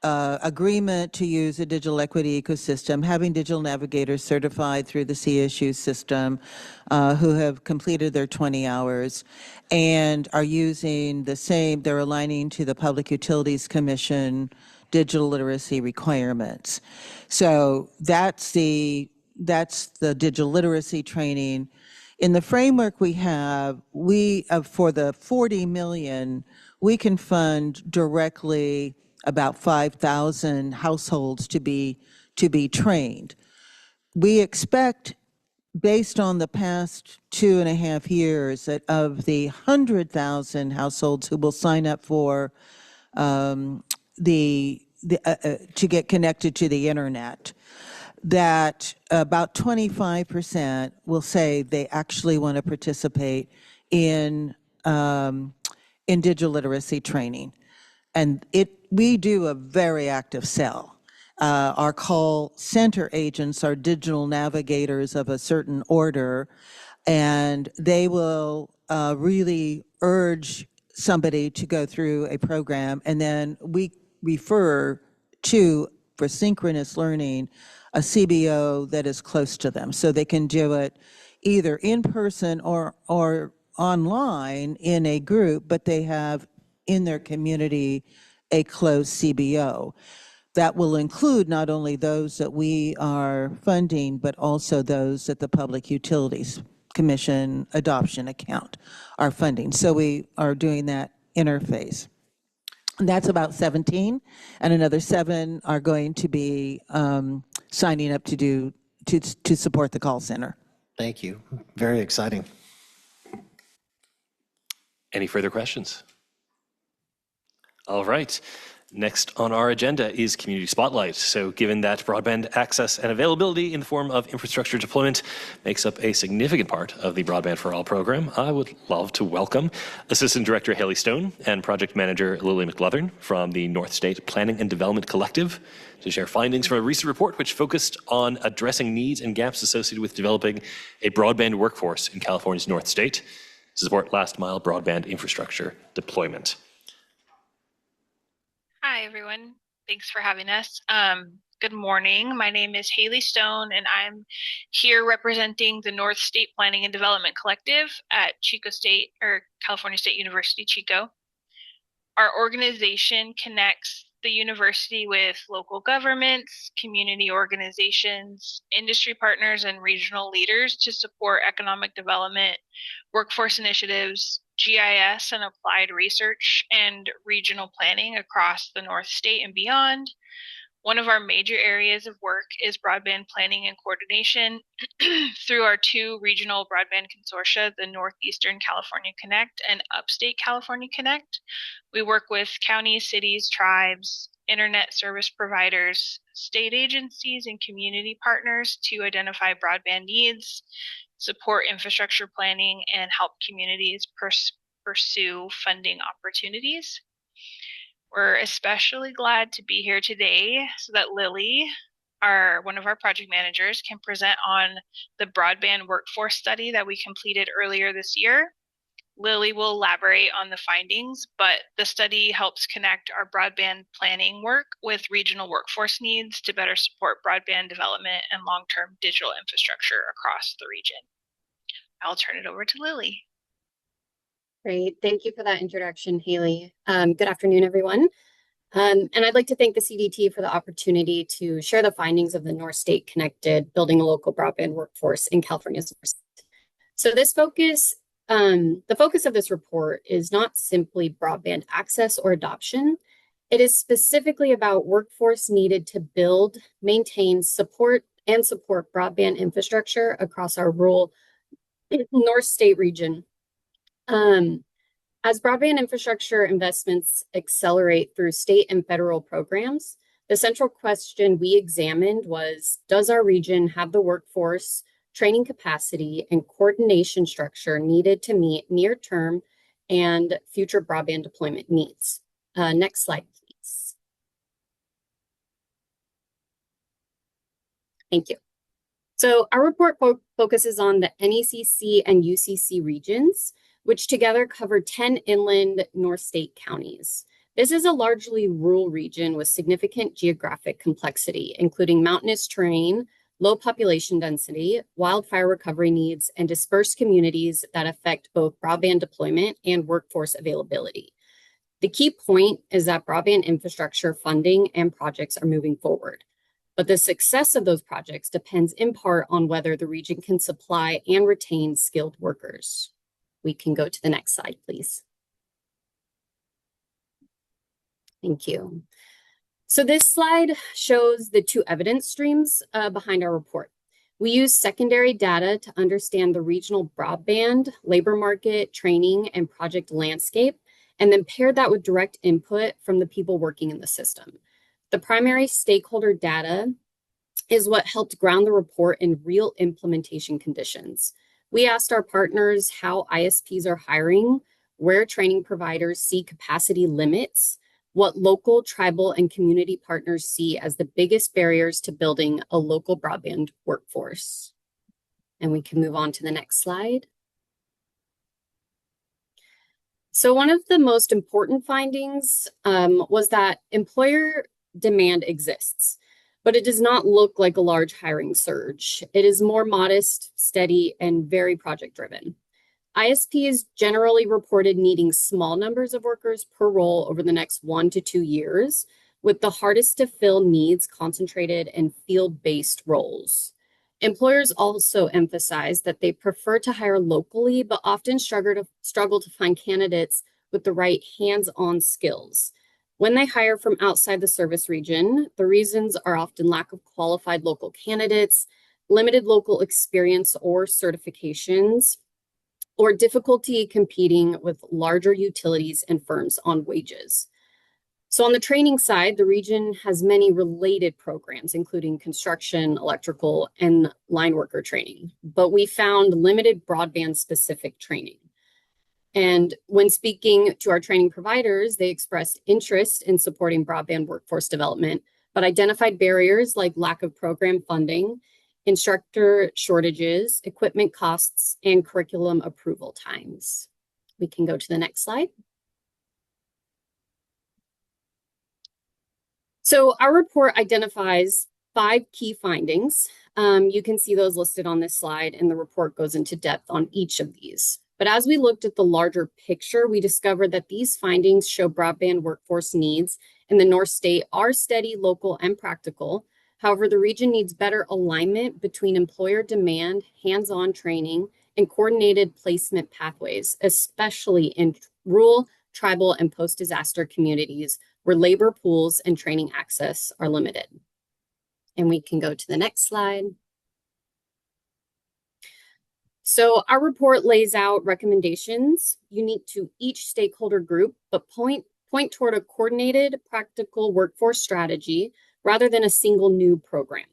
agreement to use a digital equity ecosystem, having digital navigators certified through the CSU system who have completed their 20 hours and are using the same, they're aligning to the Public Utilities Commission digital literacy requirements. So that's the digital literacy training. In the framework we have, for the 40 million, we can fund directly about 5,000 households to be trained. we expect, based on the past 2.5 years, that of the 100,000 households who will sign up for to get connected to the internet, that about 25% will say they actually want to participate in digital literacy training. And we do a very active sell. Our call center agents are digital navigators of a certain order, and they will really urge somebody to go through a program, and then we refer to, for synchronous learning, a CBO that is close to them, so they can do it either in person or online in a group, but they have in their community a close CBO. That will include not only those that we are funding, but also those that the Public Utilities Commission adoption account are funding. So we are doing that interface. And that's about 17, and another 7 are going to be signing up to support the call center. Thank you. Very exciting. Any further questions? All right. Next on our agenda is Community Spotlight. So given that broadband access and availability in the form of infrastructure deployment makes up a significant part of the Broadband for All program, I would love to welcome Assistant Director Haley Stone and Project Manager Lily McLovern from the North State Planning and Development Collective to share findings from a recent report which focused on addressing needs and gaps associated with developing a broadband workforce in California's North State to support last mile broadband infrastructure deployment. Hi, everyone. Thanks for having us. Good morning. My name is Haley Stone, and I'm here representing the North State Planning and Development Collective at Chico State, or California State University, Chico. Our organization connects the university with local governments, community organizations, industry partners, and regional leaders to support economic development, workforce initiatives, GIS and applied research, and regional planning across the North State and beyond. One of our major areas of work is broadband planning and coordination through our 2 regional broadband consortia, the Northeastern California Connect and Upstate California Connect. We work with counties, cities, tribes, internet service providers, state agencies, and community partners to identify broadband needs, support infrastructure planning, and help communities pursue funding opportunities. We're especially glad to be here today so that Lily, one of our project managers, can present on the broadband workforce study that we completed earlier this year. Lily will elaborate on the findings, but the study helps connect our broadband planning work with regional workforce needs to better support broadband development and long-term digital infrastructure across the region. I'll turn it over to Lily. Great. Thank you for that introduction, Haley. Good afternoon, everyone. And I'd like to thank the CDT for the opportunity to share the findings of the North State Connected Building a Local Broadband Workforce in California's North State. So the focus of this report is not simply broadband access or adoption. It is specifically about workforce needed to build, maintain, support broadband infrastructure across our rural North State region. As broadband infrastructure investments accelerate through state and federal programs, the central question we examined was, does our region have the workforce, training capacity, and coordination structure needed to meet near-term and future broadband deployment needs? Next slide, please. Thank you. So our report focuses on the NECC and UCC regions, which together cover 10 inland North State counties. This is a largely rural region with significant geographic complexity, including mountainous terrain, low population density, wildfire recovery needs, and dispersed communities that affect both broadband deployment and workforce availability. The key point is that broadband infrastructure funding and projects are moving forward, but the success of those projects depends in part on whether the region can supply and retain skilled workers. We can go to the next slide, please. Thank you. So this slide shows the 2 evidence streams behind our report. We use secondary data to understand the regional broadband, labor market, training, and project landscape, and then paired that with direct input from the people working in the system. The primary stakeholder data is what helped ground the report in real implementation conditions. We asked our partners how ISPs are hiring, where training providers see capacity limits, what local, tribal, and community partners see as the biggest barriers to building a local broadband workforce. And we can move on to the next slide. So one of the most important findings was that employer demand exists, but it does not look like a large hiring surge. It is more modest, steady, and very project-driven. ISPs generally reported needing small numbers of workers per role over the next 1 to 2 years, with the hardest to fill needs concentrated in field-based roles. Employers also emphasize that they prefer to hire locally, but often struggle to find candidates with the right hands-on skills. When they hire from outside the service region, the reasons are often lack of qualified local candidates, limited local experience or certifications, or difficulty competing with larger utilities and firms on wages. So on the training side, the region has many related programs, including construction, electrical, and line worker training, but we found limited broadband-specific training. And when speaking to our training providers, they expressed interest in supporting broadband workforce development, but identified barriers like lack of program funding, instructor shortages, equipment costs, and curriculum approval times. We can go to the next slide. So our report identifies 5 key findings. You can see those listed on this slide, and the report goes into depth on each of these. But as we looked at the larger picture, we discovered that these findings show broadband workforce needs in the North State are steady, local, and practical. However, the region needs better alignment between employer demand, hands-on training, and coordinated placement pathways, especially in rural, tribal, and post-disaster communities where labor pools and training access are limited. And we can go to the next slide. So our report lays out recommendations unique to each stakeholder group, but point toward a coordinated, practical workforce strategy rather than a single new program.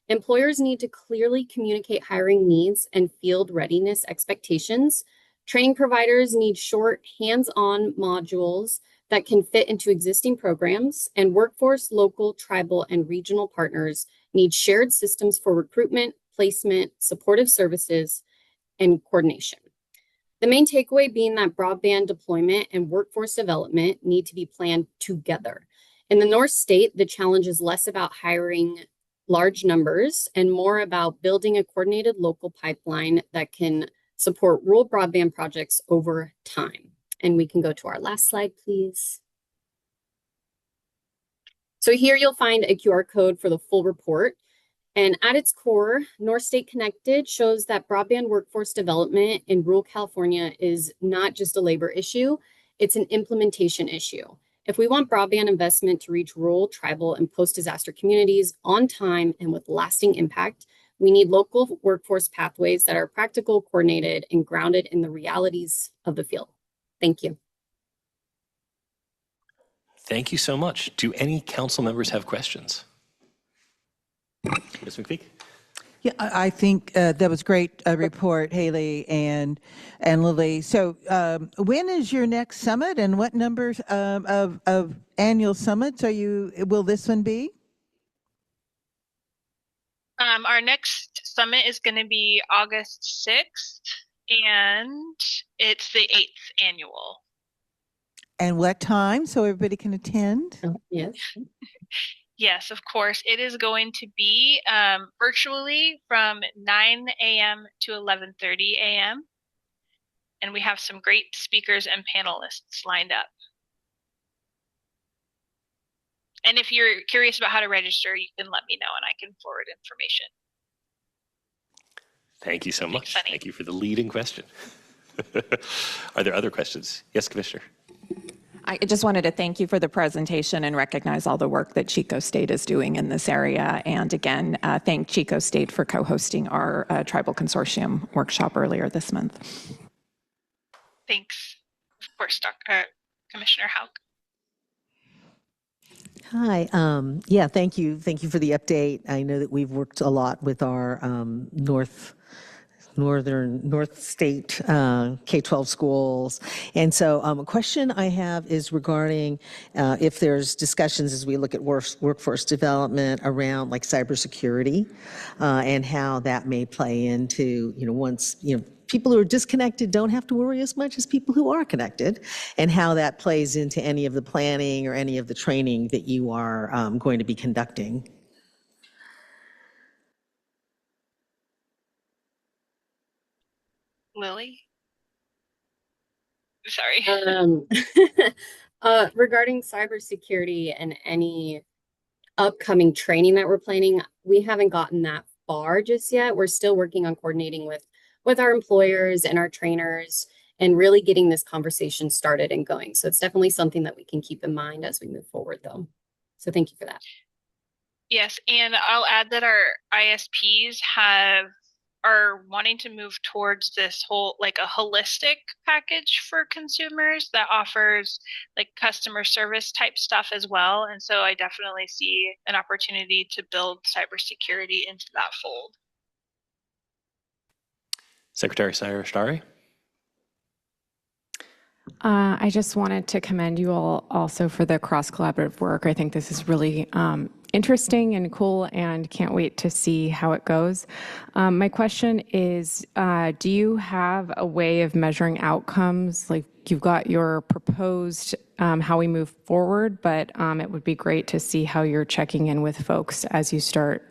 Employers need to clearly communicate hiring needs and field readiness expectations. Training providers need short, hands-on modules that can fit into existing programs, and workforce, local, tribal, and regional partners need shared systems for recruitment, placement, supportive services, and coordination. The main takeaway being that broadband deployment and workforce development need to be planned together. In the North State, the challenge is less about hiring large numbers and more about building a coordinated local pipeline that can support rural broadband projects over time. And we can go to our last slide, please. So here you'll find a QR code for the full report. And at its core, North State Connected shows that broadband workforce development in rural California is not just a labor issue, it's an implementation issue. If we want broadband investment to reach rural, tribal, and post-disaster communities on time and with lasting impact, we need local workforce pathways that are practical, coordinated, and grounded in the realities of the field. Thank you. Thank you so much. Do any council members have questions? Ms. McPeak? Yeah, I think that was great report, Haley and Lily. So when is your next summit, and what numbers of annual summits will this one be? Our next summit is going to be August 6th, and it's the 8th annual. And what time, so everybody can attend? Yes. Yes, of course. It is going to be virtually from 9 a.m. to 11:30 a.m. And we have some great speakers and panelists lined up. And if you're curious about how to register, you can let me know and I can forward information. Thank you so much. Sunny. Thank you for the leading question. Are there other questions? Yes, Commissioner. I just wanted to thank you for the presentation and recognize all the work that Chico State is doing in this area. And again, thank Chico State for co-hosting our Tribal Consortium workshop earlier this month. Thanks. Of course, Commissioner Hauk. Hi. Yeah, thank you. Thank you for the update. I know that we've worked a lot with our North State K-12 schools. And so a question I have is regarding if there's discussions as we look at workforce development around like cybersecurity and how that may play into, once, people who are disconnected don't have to worry as much as people who are connected, and how that plays into any of the planning or any of the training that you are going to be conducting. Lily? Sorry. Regarding cybersecurity and any upcoming training that we're planning, we haven't gotten that far just yet. We're still working on coordinating with our employers and our trainers and really getting this conversation started and going. So it's definitely something that we can keep in mind as we move forward, though. So thank you for that. Yes, and I'll add that our ISPs are wanting to move towards this whole, like, a holistic package for consumers that offers like customer service type stuff as well. And so I definitely see an opportunity to build cybersecurity into that fold. Secretary Sayar-Ashtari. I just wanted to commend you all also for the cross-collaborative work. I think this is really interesting and cool, and can't wait to see how it goes. My question is, do you have a way of measuring outcomes? Like, you've got your proposed how we move forward, but it would be great to see how you're checking in with folks as you start,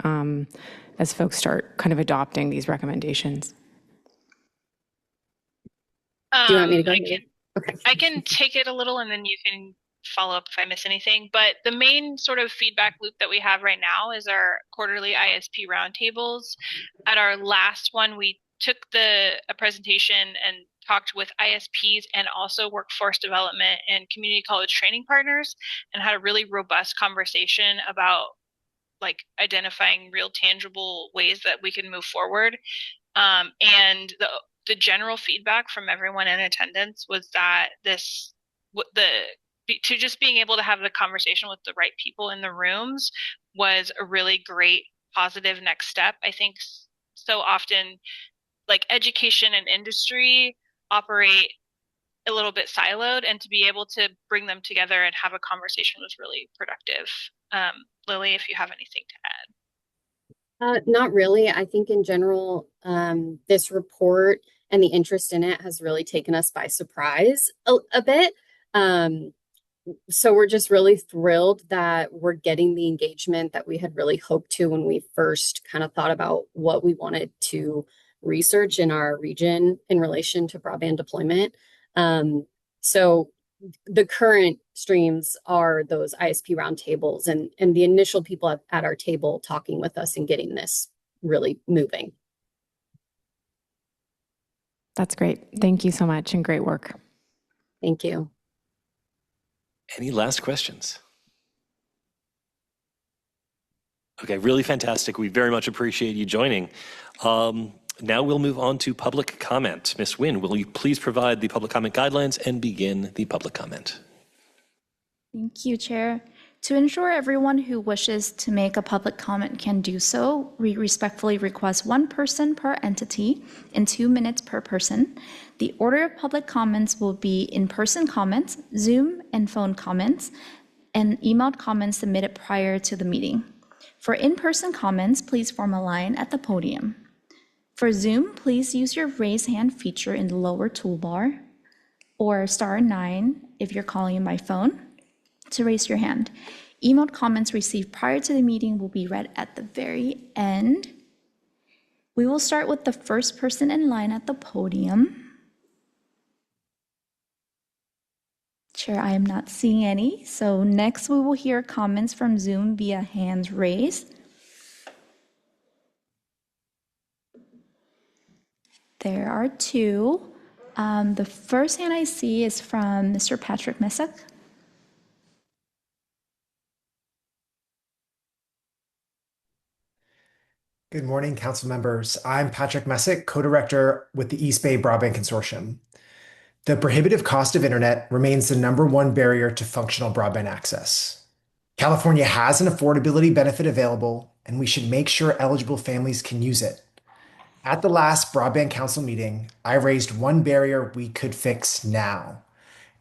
as folks start kind of adopting these recommendations. Do you want me to go? I can take it a little and then you can follow up if I miss anything. But the main sort of feedback loop that we have right now is our quarterly ISP roundtables. At our last one, we took a presentation and talked with ISPs and also workforce development and community college training partners, and had a really robust conversation about like identifying real tangible ways that we can move forward. And the general feedback from everyone in attendance was that just being able to have the conversation with the right people in the rooms was a really great positive next step. I think so often like education and industry operate a little bit siloed, and to be able to bring them together and have a conversation was really productive. Lily, if you have anything to add. Not really. I think in general, this report and the interest in it has really taken us by surprise a bit. So we're just really thrilled that we're getting the engagement that we had really hoped to when we first kind of thought about what we wanted to research in our region in relation to broadband deployment. So the current streams are those ISP roundtables and the initial people at our table talking with us and getting this really moving. That's great. Thank you so much, and great work. Thank you. Any last questions? Okay, really fantastic. We very much appreciate you joining. Now we'll move on to public comment. Ms. Nguyen, will you please provide the public comment guidelines and begin the public comment? Thank you, Chair. To ensure everyone who wishes to make a public comment can do so, we respectfully request 1 person per entity and 2 minutes per person. The order of public comments will be in-person comments, Zoom and phone comments, and emailed comments submitted prior to the meeting. For in-person comments, please form a line at the podium. For Zoom, please use your raise hand feature in the lower toolbar, or *9 if you're calling in by phone, to raise your hand. Emailed comments received prior to the meeting will be read at the very end. We will start with the first person in line at the podium. Chair, I am not seeing any. So next we will hear comments from Zoom via hands raised. There are 2. The first hand I see is from Mr. Patrick Messick. Good morning, council members. I'm Patrick Messick, co-director with the East Bay Broadband Consortium. The prohibitive cost of internet remains the #1 barrier to functional broadband access. California has an affordability benefit available, and we should make sure eligible families can use it. At the last Broadband Council meeting, I raised one barrier we could fix now: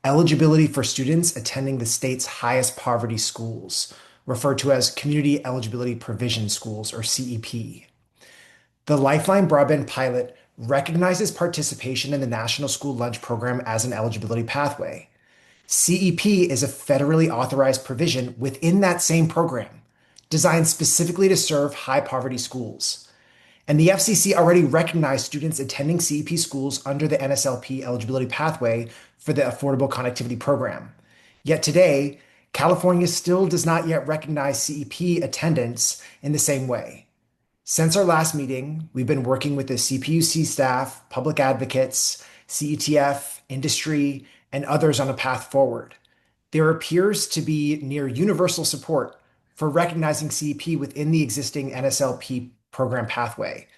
eligibility for students attending the state's highest poverty schools, referred to as Community Eligibility Provision Schools, or CEP. The Lifeline Broadband pilot recognizes participation in the National School Lunch Program as an eligibility pathway. CEP is a federally authorized provision within that same program, designed specifically to serve high poverty schools. And the FCC already recognized students attending CEP schools under the NSLP eligibility pathway for the Affordable Connectivity Program. Yet today, California still does not yet recognize CEP attendance in the same way. Since our last meeting, we've been working with the CPUC staff, public advocates, CETF, industry, and others on a path forward. There appears to be near universal support for recognizing CEP within the existing NSLP program pathway.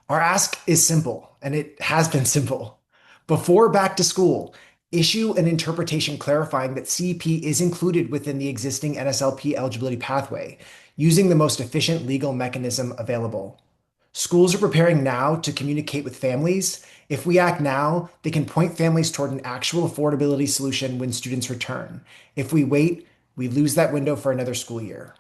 Our ask is simple, and it has been simple. Before back to school, issue an interpretation clarifying that CEP is included within the existing NSLP eligibility pathway, using the most efficient legal mechanism available. Schools are preparing now to communicate with families. If we act now, they can point families toward an actual affordability solution when students return. If we wait, we lose that window for another school year.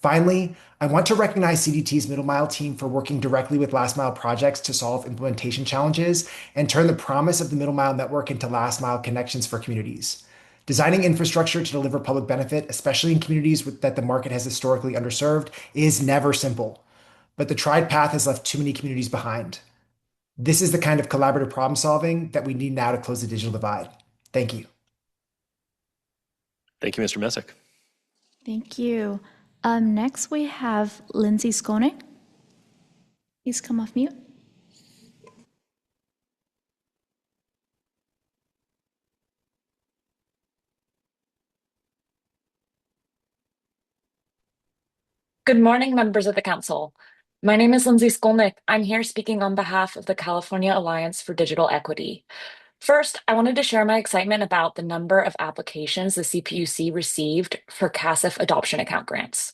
Finally, I want to recognize CDT's Middle Mile team for working directly with Last Mile projects to solve implementation challenges and turn the promise of the Middle Mile network into Last Mile connections for communities. Designing infrastructure to deliver public benefit, especially in communities that the market has historically underserved, is never simple. But the tried path has left too many communities behind. This is the kind of collaborative problem solving that we need now to close the digital divide. Thank you. Thank you, Mr. Messick. Thank you. Next, we have Lindsay Skolnick. Please come off mute. Good morning, members of the council. My name is Lindsay Skolnick. I'm here speaking on behalf of the California Alliance for Digital Equity. First, I wanted to share my excitement about the number of applications the CPUC received for CASF adoption account grants.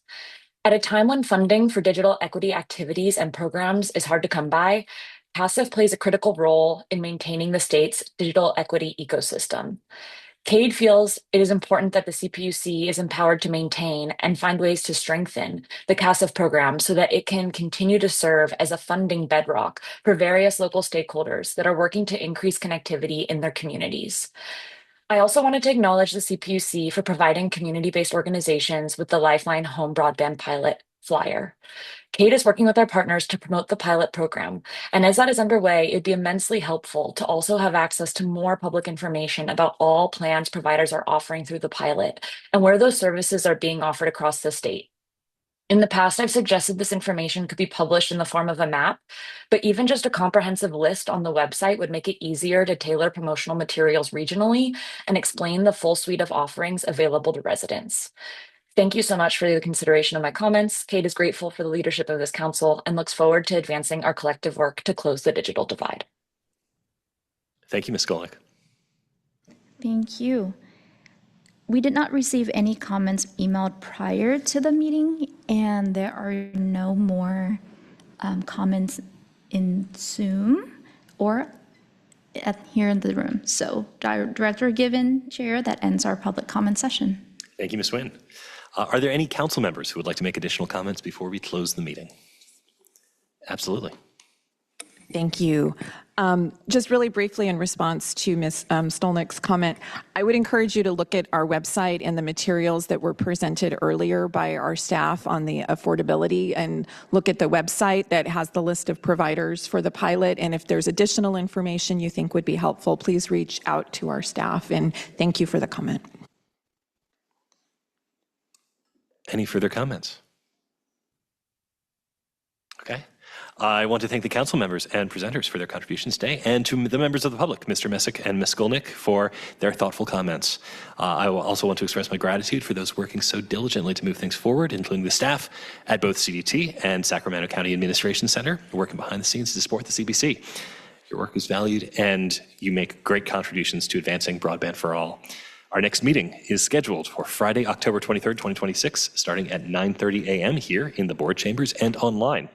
At a time when funding for digital equity activities and programs is hard to come by, CASF plays a critical role in maintaining the state's digital equity ecosystem. CADE feels it is important that the CPUC is empowered to maintain and find ways to strengthen the CASF program so that it can continue to serve as a funding bedrock for various local stakeholders that are working to increase connectivity in their communities. I also wanted to acknowledge the CPUC for providing community-based organizations with the Lifeline Home Broadband Pilot flyer. CADE is working with our partners to promote the pilot program, and as that is underway, it'd be immensely helpful to also have access to more public information about all plans providers are offering through the pilot and where those services are being offered across the state. In the past, I've suggested this information could be published in the form of a map, but even just a comprehensive list on the website would make it easier to tailor promotional materials regionally and explain the full suite of offerings available to residents. Thank you so much for the consideration of my comments. CADE is grateful for the leadership of this council and looks forward to advancing our collective work to close the digital divide. Thank you, Ms. Skolnick. Thank you. We did not receive any comments emailed prior to the meeting, and there are no more comments in Zoom or here in the room. So Director Given, Chair, that ends our public comment session. Thank you, Ms. Nguyen. Are there any council members who would like to make additional comments before we close the meeting? Absolutely. Thank you. Just really briefly in response to Ms. Stolnick's comment, I would encourage you to look at our website and the materials that were presented earlier by our staff on the affordability, and look at the website that has the list of providers for the pilot. And if there's additional information you think would be helpful, please reach out to our staff. And thank you for the comment. Any further comments? Okay. I want to thank the council members and presenters for their contributions today, and to the members of the public, Mr. Messick and Ms. Skolnick, for their thoughtful comments. I will also want to express my gratitude for those working so diligently to move things forward, including the staff at both CDT and Sacramento County Administration Center, working behind the scenes to support the CBC. Your work is valued, and you make great contributions to advancing broadband for all. Our next meeting is scheduled for Friday, October 23rd, 2026, starting at 9:30 a.m. here in the board chambers and online.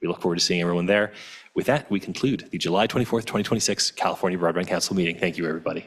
We look forward to seeing everyone there. With that, we conclude the July 24th, 2026 California Broadband Council meeting. Thank you, everybody.